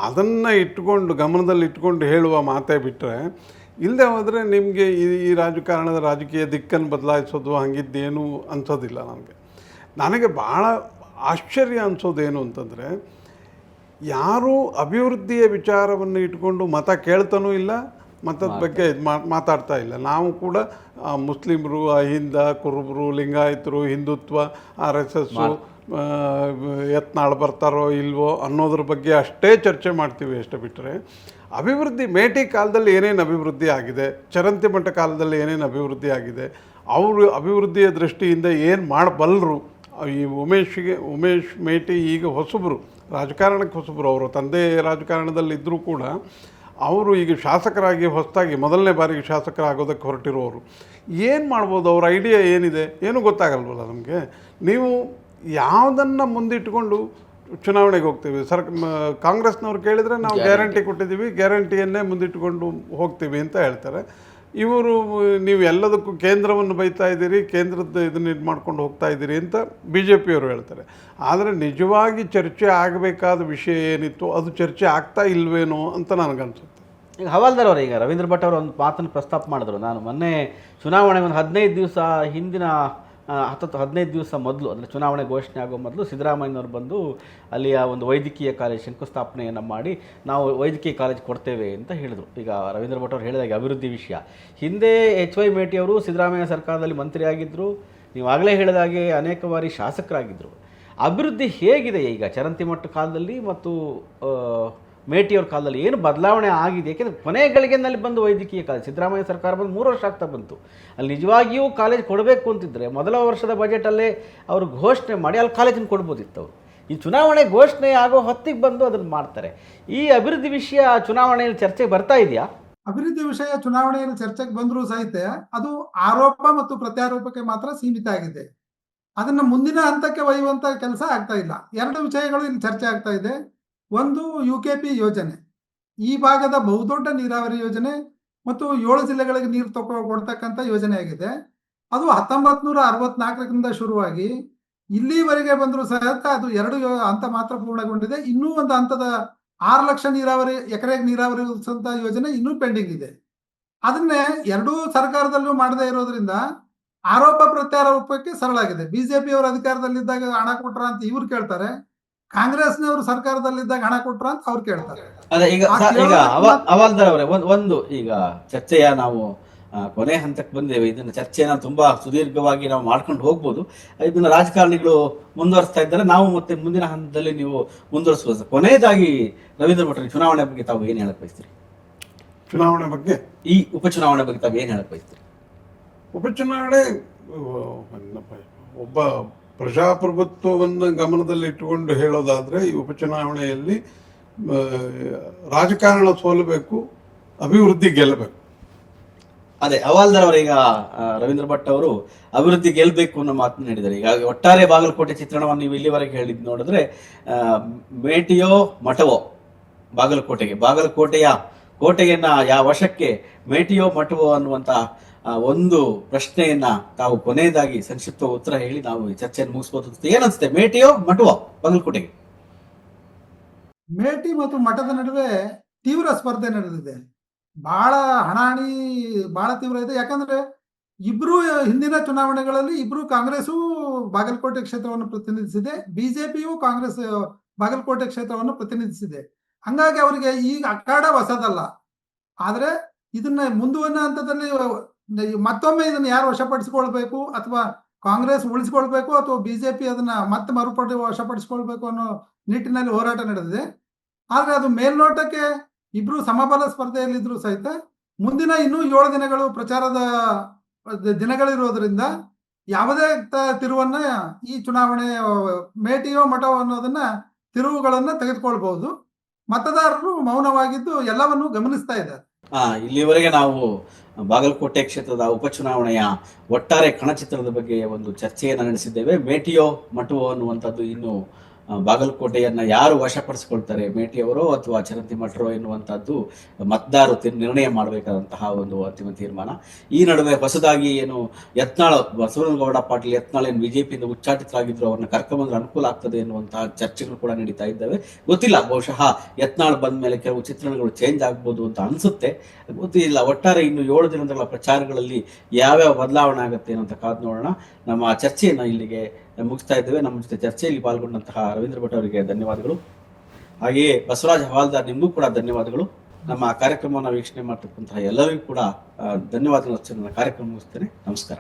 ಅದನ್ನು ಇಟ್ಕೊಂಡು ಗಮನದಲ್ಲಿ ಇಟ್ಕೊಂಡು ಹೇಳುವ ಮಾತೇ ಬಿಟ್ಟರೆ, ಇಲ್ಲದೆ ಹೋದರೆ ನಿಮಗೆ ಈ ರಾಜಕಾರಣದ ರಾಜಕೀಯ ದಿಕ್ಕನ್ನು ಬದಲಾಯಿಸೋದು ಹಂಗಿದ್ದೇನು ಅನ್ಸೋದಿಲ್ಲ. ನನಗೆ ಭಾಳ ಆಶ್ಚರ್ಯ ಅನಿಸೋದೇನು ಅಂತಂದರೆ, ಯಾರೂ ಅಭಿವೃದ್ಧಿಯ ವಿಚಾರವನ್ನು ಇಟ್ಕೊಂಡು ಮತ ಕೇಳ್ತಾನೂ ಇಲ್ಲ, ಮತದ ಬಗ್ಗೆ ಮಾತಾಡ್ತಾ ಇಲ್ಲ. ನಾವು ಕೂಡ ಮುಸ್ಲಿಮರು, ಅಹಿಂದ, ಕುರುಬರು, ಲಿಂಗಾಯತರು, ಹಿಂದುತ್ವ, RSS, ಯತ್ನಾಳ್ ಬರ್ತಾರೋ ಇಲ್ವೋ ಅನ್ನೋದ್ರ ಬಗ್ಗೆ ಅಷ್ಟೇ ಚರ್ಚೆ ಮಾಡ್ತೀವಿ ಅಷ್ಟೇ ಬಿಟ್ಟರೆ, ಅಭಿವೃದ್ಧಿ ಮೇಟಿ ಕಾಲದಲ್ಲಿ ಏನೇನು ಅಭಿವೃದ್ಧಿ ಆಗಿದೆ, ಚರಂತಿಮಠ ಕಾಲದಲ್ಲಿ ಏನೇನು ಅಭಿವೃದ್ಧಿ ಆಗಿದೆ, ಅವರು ಅಭಿವೃದ್ಧಿಯ ದೃಷ್ಟಿಯಿಂದ ಏನು ಮಾಡಬಲ್ಲರು. ಈ ಉಮೇಶ್ ಮೇಟಿ ಈಗ ಹೊಸಬರು, ರಾಜಕಾರಣಕ್ಕೆ ಹೊಸಬರು. ಅವರು ತಂದೆ ರಾಜಕಾರಣದಲ್ಲಿದ್ದರೂ ಕೂಡ ಅವರು ಈಗ ಶಾಸಕರಾಗಿ ಹೊಸದಾಗಿ ಮೊದಲನೇ ಬಾರಿಗೆ ಶಾಸಕರಾಗೋದಕ್ಕೆ ಹೊರಟಿರೋರು. ಏನು ಮಾಡ್ಬೋದು, ಅವ್ರ ಐಡಿಯಾ ಏನಿದೆ ಏನೂ ಗೊತ್ತಾಗಲ್ವಲ್ಲ ನಮಗೆ. ನೀವು ಯಾವುದನ್ನು ಮುಂದಿಟ್ಕೊಂಡು ಚುನಾವಣೆಗೆ ಹೋಗ್ತೀವಿ? ಕಾಂಗ್ರೆಸ್ನವ್ರು ಕೇಳಿದರೆ ನಾವು ಗ್ಯಾರಂಟಿ ಕೊಟ್ಟಿದ್ದೀವಿ, ಗ್ಯಾರಂಟಿಯನ್ನೇ ಮುಂದಿಟ್ಟುಕೊಂಡು ಹೋಗ್ತೀವಿ ಅಂತ ಹೇಳ್ತಾರೆ. ಇವರು ನೀವು ಎಲ್ಲದಕ್ಕೂ ಕೇಂದ್ರವನ್ನು ಬೈತಾ ಇದ್ದೀರಿ, ಕೇಂದ್ರದ ಇದನ್ನು ಇದು ಮಾಡ್ಕೊಂಡು ಹೋಗ್ತಾ ಇದ್ದೀರಿ ಅಂತ BJPಯವರು ಹೇಳ್ತಾರೆ. ಆದರೆ ನಿಜವಾಗಿ ಚರ್ಚೆ ಆಗಬೇಕಾದ ವಿಷಯ ಏನಿತ್ತು ಅದು ಚರ್ಚೆ ಆಗ್ತಾ ಇಲ್ವೇನೋ ಅಂತ ನನಗನ್ಸುತ್ತೆ. ಈಗ ಹವಾಲ್ದಾರ್ ಅವರು, ಈಗ ರವೀಂದ್ರ ಭಟ್ ಅವರು ಒಂದು ಮಾತನ್ನು ಪ್ರಸ್ತಾಪ ಮಾಡಿದ್ರು. ನಾನು ಮೊನ್ನೆ ಚುನಾವಣೆ ಒಂದು 15 ದಿವಸ ಹಿಂದಿನ 15 ದಿವಸ ಮೊದಲು, ಅಂದರೆ ಚುನಾವಣೆ ಘೋಷಣೆ ಆಗೋ ಮೊದಲು ಸಿದ್ದರಾಮಯ್ಯನವರು ಬಂದು ಅಲ್ಲಿಯ ಒಂದು ವೈದ್ಯಕೀಯ ಕಾಲೇಜ್ ಶಂಕುಸ್ಥಾಪನೆಯನ್ನು ಮಾಡಿ ನಾವು ವೈದ್ಯಕೀಯ ಕಾಲೇಜ್ ಕೊಡ್ತೇವೆ ಅಂತ ಹೇಳಿದರು. ಈಗ ರವೀಂದ್ರ ಭಟ್ ಅವರು ಹೇಳಿದಾಗೆ ಅಭಿವೃದ್ಧಿ ವಿಷಯ, ಹಿಂದೆ HY ಮೇಟಿ ಅವರು ಸಿದ್ದರಾಮಯ್ಯ ಸರ್ಕಾರದಲ್ಲಿ ಮಂತ್ರಿಯಾಗಿದ್ದರು, ನೀವು ಆಗಲೇ ಹೇಳಿದಾಗೆ ಅನೇಕ ಬಾರಿ ಶಾಸಕರಾಗಿದ್ದರು. ಅಭಿವೃದ್ಧಿ ಹೇಗಿದೆ ಈಗ ಚರಂತಿಮಠ ಕಾಲದಲ್ಲಿ ಮತ್ತು ಮೇಟಿಯವ್ರ ಕಾಲದಲ್ಲಿ ಏನು ಬದಲಾವಣೆ ಆಗಿದೆ? ಏಕೆಂದರೆ ಕೊನೆ ಗಳಿಗೆನಲ್ಲಿ ಬಂದು ವೈದ್ಯಕೀಯ ಕಾಲೇಜ್ ಸಿದ್ದರಾಮಯ್ಯ ಸರ್ಕಾರ ಬಂದು 3 ವರ್ಷ ಆಗ್ತಾ ಬಂತು. ಅಲ್ಲಿ ನಿಜವಾಗಿಯೂ ಕಾಲೇಜ್ ಕೊಡಬೇಕು ಅಂತಿದ್ದರೆ ಮೊದಲ ವರ್ಷದ ಬಜೆಟಲ್ಲೇ ಅವರು ಘೋಷಣೆ ಮಾಡಿ ಅಲ್ಲಿ ಕಾಲೇಜನ್ನು ಕೊಡ್ಬೋದಿತ್ತು. ಅವರು ಈ ಚುನಾವಣೆ ಘೋಷಣೆ ಆಗೋ ಹೊತ್ತಿಗೆ ಬಂದು ಅದನ್ನು ಮಾಡ್ತಾರೆ. ಈ ಅಭಿವೃದ್ಧಿ ವಿಷಯ ಚುನಾವಣೆಯಲ್ಲಿ ಚರ್ಚೆಗೆ ಬರ್ತಾ ಇದೆಯಾ? ಅಭಿವೃದ್ಧಿ ವಿಷಯ ಚುನಾವಣೆಯಲ್ಲಿ ಚರ್ಚೆಗೆ ಬಂದರೂ ಸಹಿತ ಅದು ಆರೋಪ ಮತ್ತು ಪ್ರತ್ಯಾರೋಪಕ್ಕೆ ಮಾತ್ರ ಸೀಮಿತ ಆಗಿದೆ. ಅದನ್ನ ಮುಂದಿನ ಹಂತಕ್ಕೆ ಒಯ್ಯುವಂತ ಕೆಲಸ ಆಗ್ತಾ ಇಲ್ಲ. 2 ವಿಷಯಗಳು ಇಲ್ಲಿ ಚರ್ಚೆ ಆಗ್ತಾ ಇದೆ. ಒಂದು UKP ಯೋಜನೆ, ಈ ಭಾಗದ ಬಹುದೊಡ್ಡ ನೀರಾವರಿ ಯೋಜನೆ ಮತ್ತು 7 ಜಿಲ್ಲೆಗಳಿಗೆ ನೀರು ಕೊಡ್ತಕ್ಕಂಥ ಯೋಜನೆ ಆಗಿದೆ. ಅದು 1964ರಿಂದ ಶುರುವಾಗಿ ಇಲ್ಲಿವರೆಗೆ ಬಂದರೂ ಸಹ ಅದು 2 ಹಂತ ಮಾತ್ರ ಪೂರ್ಣಗೊಂಡಿದೆ. ಇನ್ನೂ ಒಂದು ಹಂತದ 6 ಲಕ್ಷ ಎಕರೆಗೆ ನೀರಾವರಿ ಯೋಜನೆ ಇನ್ನೂ ಪೆಂಡಿಂಗ್ ಇದೆ. ಅದನ್ನೇ 2 ಸರ್ಕಾರದಲ್ಲೂ ಮಾಡದೇ ಇರೋದ್ರಿಂದ ಆರೋಪ ಪ್ರತ್ಯಾರೋಪಕ್ಕೆ ಸರಳಾಗಿದೆ. BJP ಅವರು ಅಧಿಕಾರದಲ್ಲಿದ್ದಾಗ ಹಣ ಕೊಟ್ರ ಅಂತ ಇವ್ರು ಕೇಳ್ತಾರೆ, ಕಾಂಗ್ರೆಸ್ನವರು ಸರ್ಕಾರದಲ್ಲಿದ್ದಾಗ ಹಣ ಕೊಟ್ರ ಅಂತ ಅವ್ರು ಕೇಳ್ತಾರೆ. ಅದೇ ಈಗ ಹವಾಲ್ದಾರ್ ಅವರೇ, ಒಂದು ಈಗ ಚರ್ಚೆಯ ನಾವು ಕೊನೆ ಹಂತಕ್ಕೆ ಬಂದೇವೆ. ಇದನ್ನ ಚರ್ಚೆನ ತುಂಬಾ ಸುದೀರ್ಘವಾಗಿ ನಾವು ಮಾಡ್ಕೊಂಡು ಹೋಗ್ಬೋದು. ಇದನ್ನ ರಾಜಕಾರಣಿಗಳು ಮುಂದುವರಿಸ್ತಾ ಇದ್ದಾರೆ, ನಾವು ಮತ್ತೆ ಮುಂದಿನ ಹಂತದಲ್ಲಿ ನೀವು ಮುಂದುವರಿಸಬಹುದು. ಕೊನೆಯದಾಗಿ ರವೀಂದ್ರ ಭಟ್, ಚುನಾವಣೆ ಬಗ್ಗೆ ತಾವು ಏನ್ ಹೇಳಕ್ ಬಯಸ್ತೀರಿ? ಚುನಾವಣೆ ಬಗ್ಗೆ, ಈ ಉಪಚುನಾವಣೆ ಬಗ್ಗೆ ತಾವು ಏನ್ ಹೇಳಕ್ ಬಯಸ್ತೀರಿ? ಉಪಚುನಾವಣೆ ಒಬ್ಬ ಪ್ರಜಾಪ್ರಭುತ್ವವನ್ನು ಗಮನದಲ್ಲಿ ಇಟ್ಟುಕೊಂಡು ಹೇಳೋದಾದರೆ, ಈ ಉಪಚುನಾವಣೆಯಲ್ಲಿ ರಾಜಕಾರಣ ಸೋಲಬೇಕು, ಅಭಿವೃದ್ಧಿ ಗೆಲ್ಲಬೇಕು. ಅದೇ ಹವಾಲ್ದಾರ್ ಅವರು, ಈಗ ರವೀಂದ್ರ ಭಟ್ ಅವರು ಅಭಿವೃದ್ಧಿ ಗೆಲ್ಲಬೇಕು ಅನ್ನೋ ಮಾತನ್ನು ಹೇಳಿದ್ದಾರೆ. ಈಗ ಒಟ್ಟಾರೆ ಬಾಗಲಕೋಟೆ ಚಿತ್ರಣವನ್ನು ನೀವು ಇಲ್ಲಿವರೆಗೆ ಹೇಳಿದ್ ನೋಡಿದ್ರೆ, ಮೇಟಿಯೋ ಮಠವೋ ಬಾಗಲಕೋಟೆಯ ಕೋಟೆಯನ್ನ ಯಾವ ವಶಕ್ಕೆ ಮೇಟಿಯೋ ಮಠವೋ ಅನ್ನುವಂತ ಒಂದು ಪ್ರಶ್ನೆಯನ್ನ ತಾವು ಕೊನೆಯದಾಗಿ ಸಂಕ್ಷಿಪ್ತ ಉತ್ತರ ಹೇಳಿ ನಾವು ಈ ಚರ್ಚೆಯನ್ನು ಮುಗಿಸ್ಬೋದು ಅನ್ಸುತ್ತೆ. ಏನನ್ಸುತ್ತೆ, ಮೇಟಿಯೋ ಮಠವೋ ಬಾಗಲಕೋಟೆಗೆ? ಮೇಟಿ ಮತ್ತು ಮಠದ ನಡುವೆ ತೀವ್ರ ಸ್ಪರ್ಧೆ ನಡೆದಿದೆ. ಬಹಳ ಹಣಾಹಣಿ ಬಹಳ ತೀವ್ರ ಇದೆ. ಯಾಕಂದ್ರೆ ಇಬ್ರು ಹಿಂದಿನ ಚುನಾವಣೆಗಳಲ್ಲಿ ಇಬ್ರು ಕಾಂಗ್ರೆಸ್ಸು ಬಾಗಲಕೋಟೆ ಕ್ಷೇತ್ರವನ್ನು ಪ್ರತಿನಿಧಿಸಿದೆ, ಬಿಜೆಪಿಯು ಕಾಂಗ್ರೆಸ್ ಬಾಗಲಕೋಟೆ ಕ್ಷೇತ್ರವನ್ನು ಪ್ರತಿನಿಧಿಸಿದೆ. ಹಂಗಾಗಿ ಅವರಿಗೆ ಈಗ ಅಖಾಡ ಹೊಸದಲ್ಲ. ಆದ್ರೆ ಇದನ್ನ ಮುಂದುವರಿದ ಹಂತದಲ್ಲಿ ಮತ್ತೊಮ್ಮೆ ಇದನ್ನ ಯಾರು ವಶಪಡಿಸಿಕೊಳ್ಬೇಕು, ಅಥವಾ ಕಾಂಗ್ರೆಸ್ ಉಳಿಸಿಕೊಳ್ಬೇಕು, ಅಥವಾ ಬಿಜೆಪಿ ಅದನ್ನ ಮತ್ತೆ ಮರುಪಡಿ ವಶಪಡಿಸಿಕೊಳ್ಬೇಕು ಅನ್ನೋ ನಿಟ್ಟಿನಲ್ಲಿ ಹೋರಾಟ ನಡೆದಿದೆ. ಆದ್ರೆ ಅದು ಮೇಲ್ನೋಟಕ್ಕೆ ಇಬ್ರು ಸಮಬಲ ಸ್ಪರ್ಧೆಯಲ್ಲಿದ್ರು ಸಹಿತ ಮುಂದಿನ ಇನ್ನೂ 7 ದಿನಗಳು ಪ್ರಚಾರದ ದಿನಗಳಿರೋದ್ರಿಂದ ಯಾವುದೇ ತಿರುವನ್ನ ಈ ಚುನಾವಣೆ ಮೇಟಿಯೋ ಮಠವೋ ಅನ್ನೋದನ್ನ ತಿರುವುಗಳನ್ನ ತೆಗೆದುಕೊಳ್ಬಹುದು. ಮತದಾರರು ಮೌನವಾಗಿದ್ದು ಎಲ್ಲವನ್ನೂ ಗಮನಿಸ್ತಾ ಇದ್ದಾರೆ. ಇಲ್ಲಿವರೆಗೆ ನಾವು ಬಾಗಲಕೋಟೆ ಕ್ಷೇತ್ರದ ಉಪಚುನಾವಣೆಯ ಒಟ್ಟಾರೆ ಕಣಚಿತ್ರದ ಬಗ್ಗೆ ಒಂದು ಚರ್ಚೆಯನ್ನು ನಡೆಸಿದ್ದೇವೆ. ಮೇಟಿಯೋ ಮಠವೋ ಅನ್ನುವಂಥದ್ದು ಇನ್ನು ಬಾಗಲಕೋಟೆಯನ್ನ ಯಾರು ವಶಪಡಿಸಿಕೊಳ್ತಾರೆ, ಮೇಟಿಯವರೋ ಅಥವಾ ಚರಂತಿ ಮಠರೋ ಎನ್ನುವಂಥದ್ದು ಮತದಾರರು ನಿರ್ಣಯ ಮಾಡಬೇಕಾದಂತಹ ಒಂದು ಅಂತಿಮ ತೀರ್ಮಾನ. ಈ ನಡುವೆ ಹೊಸದಾಗಿ ಏನು ಯತ್ನಾಳ್, ಬಸವನಗೌಡ ಪಾಟೀಲ್ ಯತ್ನಾಳ್ ಏನು ಬಿಜೆಪಿಯಿಂದ ಉಚ್ಚಾಟಿತರಾಗಿದ್ರು, ಅವ್ರನ್ನ ಕರ್ಕೊಂಡ್ಬಂದ್ರೆ ಅನುಕೂಲ ಆಗ್ತದೆ ಎನ್ನುವಂತಹ ಚರ್ಚೆಗಳು ಕೂಡ ನಡೀತಾ ಇದ್ದಾವೆ. ಗೊತ್ತಿಲ್ಲ, ಬಹುಶಃ ಯತ್ನಾಳ್ ಬಂದ ಮೇಲೆ ಕೆಲವು ಚಿತ್ರಣಗಳು ಚೇಂಜ್ ಆಗ್ಬೋದು ಅಂತ ಅನ್ಸುತ್ತೆ, ಗೊತ್ತಿಲ್ಲ. ಒಟ್ಟಾರೆ ಇನ್ನು 7 ದಿನಗಳ ಪ್ರಚಾರಗಳಲ್ಲಿ ಯಾವ್ಯಾವ ಬದಲಾವಣೆ ಆಗುತ್ತೆ ಅನ್ನೋಂಥ ಕಾದು ನೋಡೋಣ. ನಮ್ಮ ಚರ್ಚೆಯನ್ನು ಇಲ್ಲಿಗೆ ಮುಗಿಸ್ತಾ ಇದ್ದೇವೆ. ನಮ್ಮ ಜೊತೆ ಚರ್ಚೆಯಲ್ಲಿ ಪಾಲ್ಗೊಂಡಂತಹ ರವೀಂದ್ರ ಭಟ್ ಅವರಿಗೆ ಧನ್ಯವಾದಗಳು. ಹಾಗೆಯೇ ಬಸವರಾಜ್ ಹವಾಲ್ದಾರ್, ನಿಮಗೂ ಕೂಡ ಧನ್ಯವಾದಗಳು. ನಮ್ಮ ಕಾರ್ಯಕ್ರಮವನ್ನು ವೀಕ್ಷಣೆ ಮಾಡ್ತಕ್ಕಂತಹ ಎಲ್ಲರಿಗೂ ಕೂಡ ಧನ್ಯವಾದಗಳು. ನನ್ನ ಕಾರ್ಯಕ್ರಮ ಮುಗಿಸ್ತೇನೆ. ನಮಸ್ಕಾರ.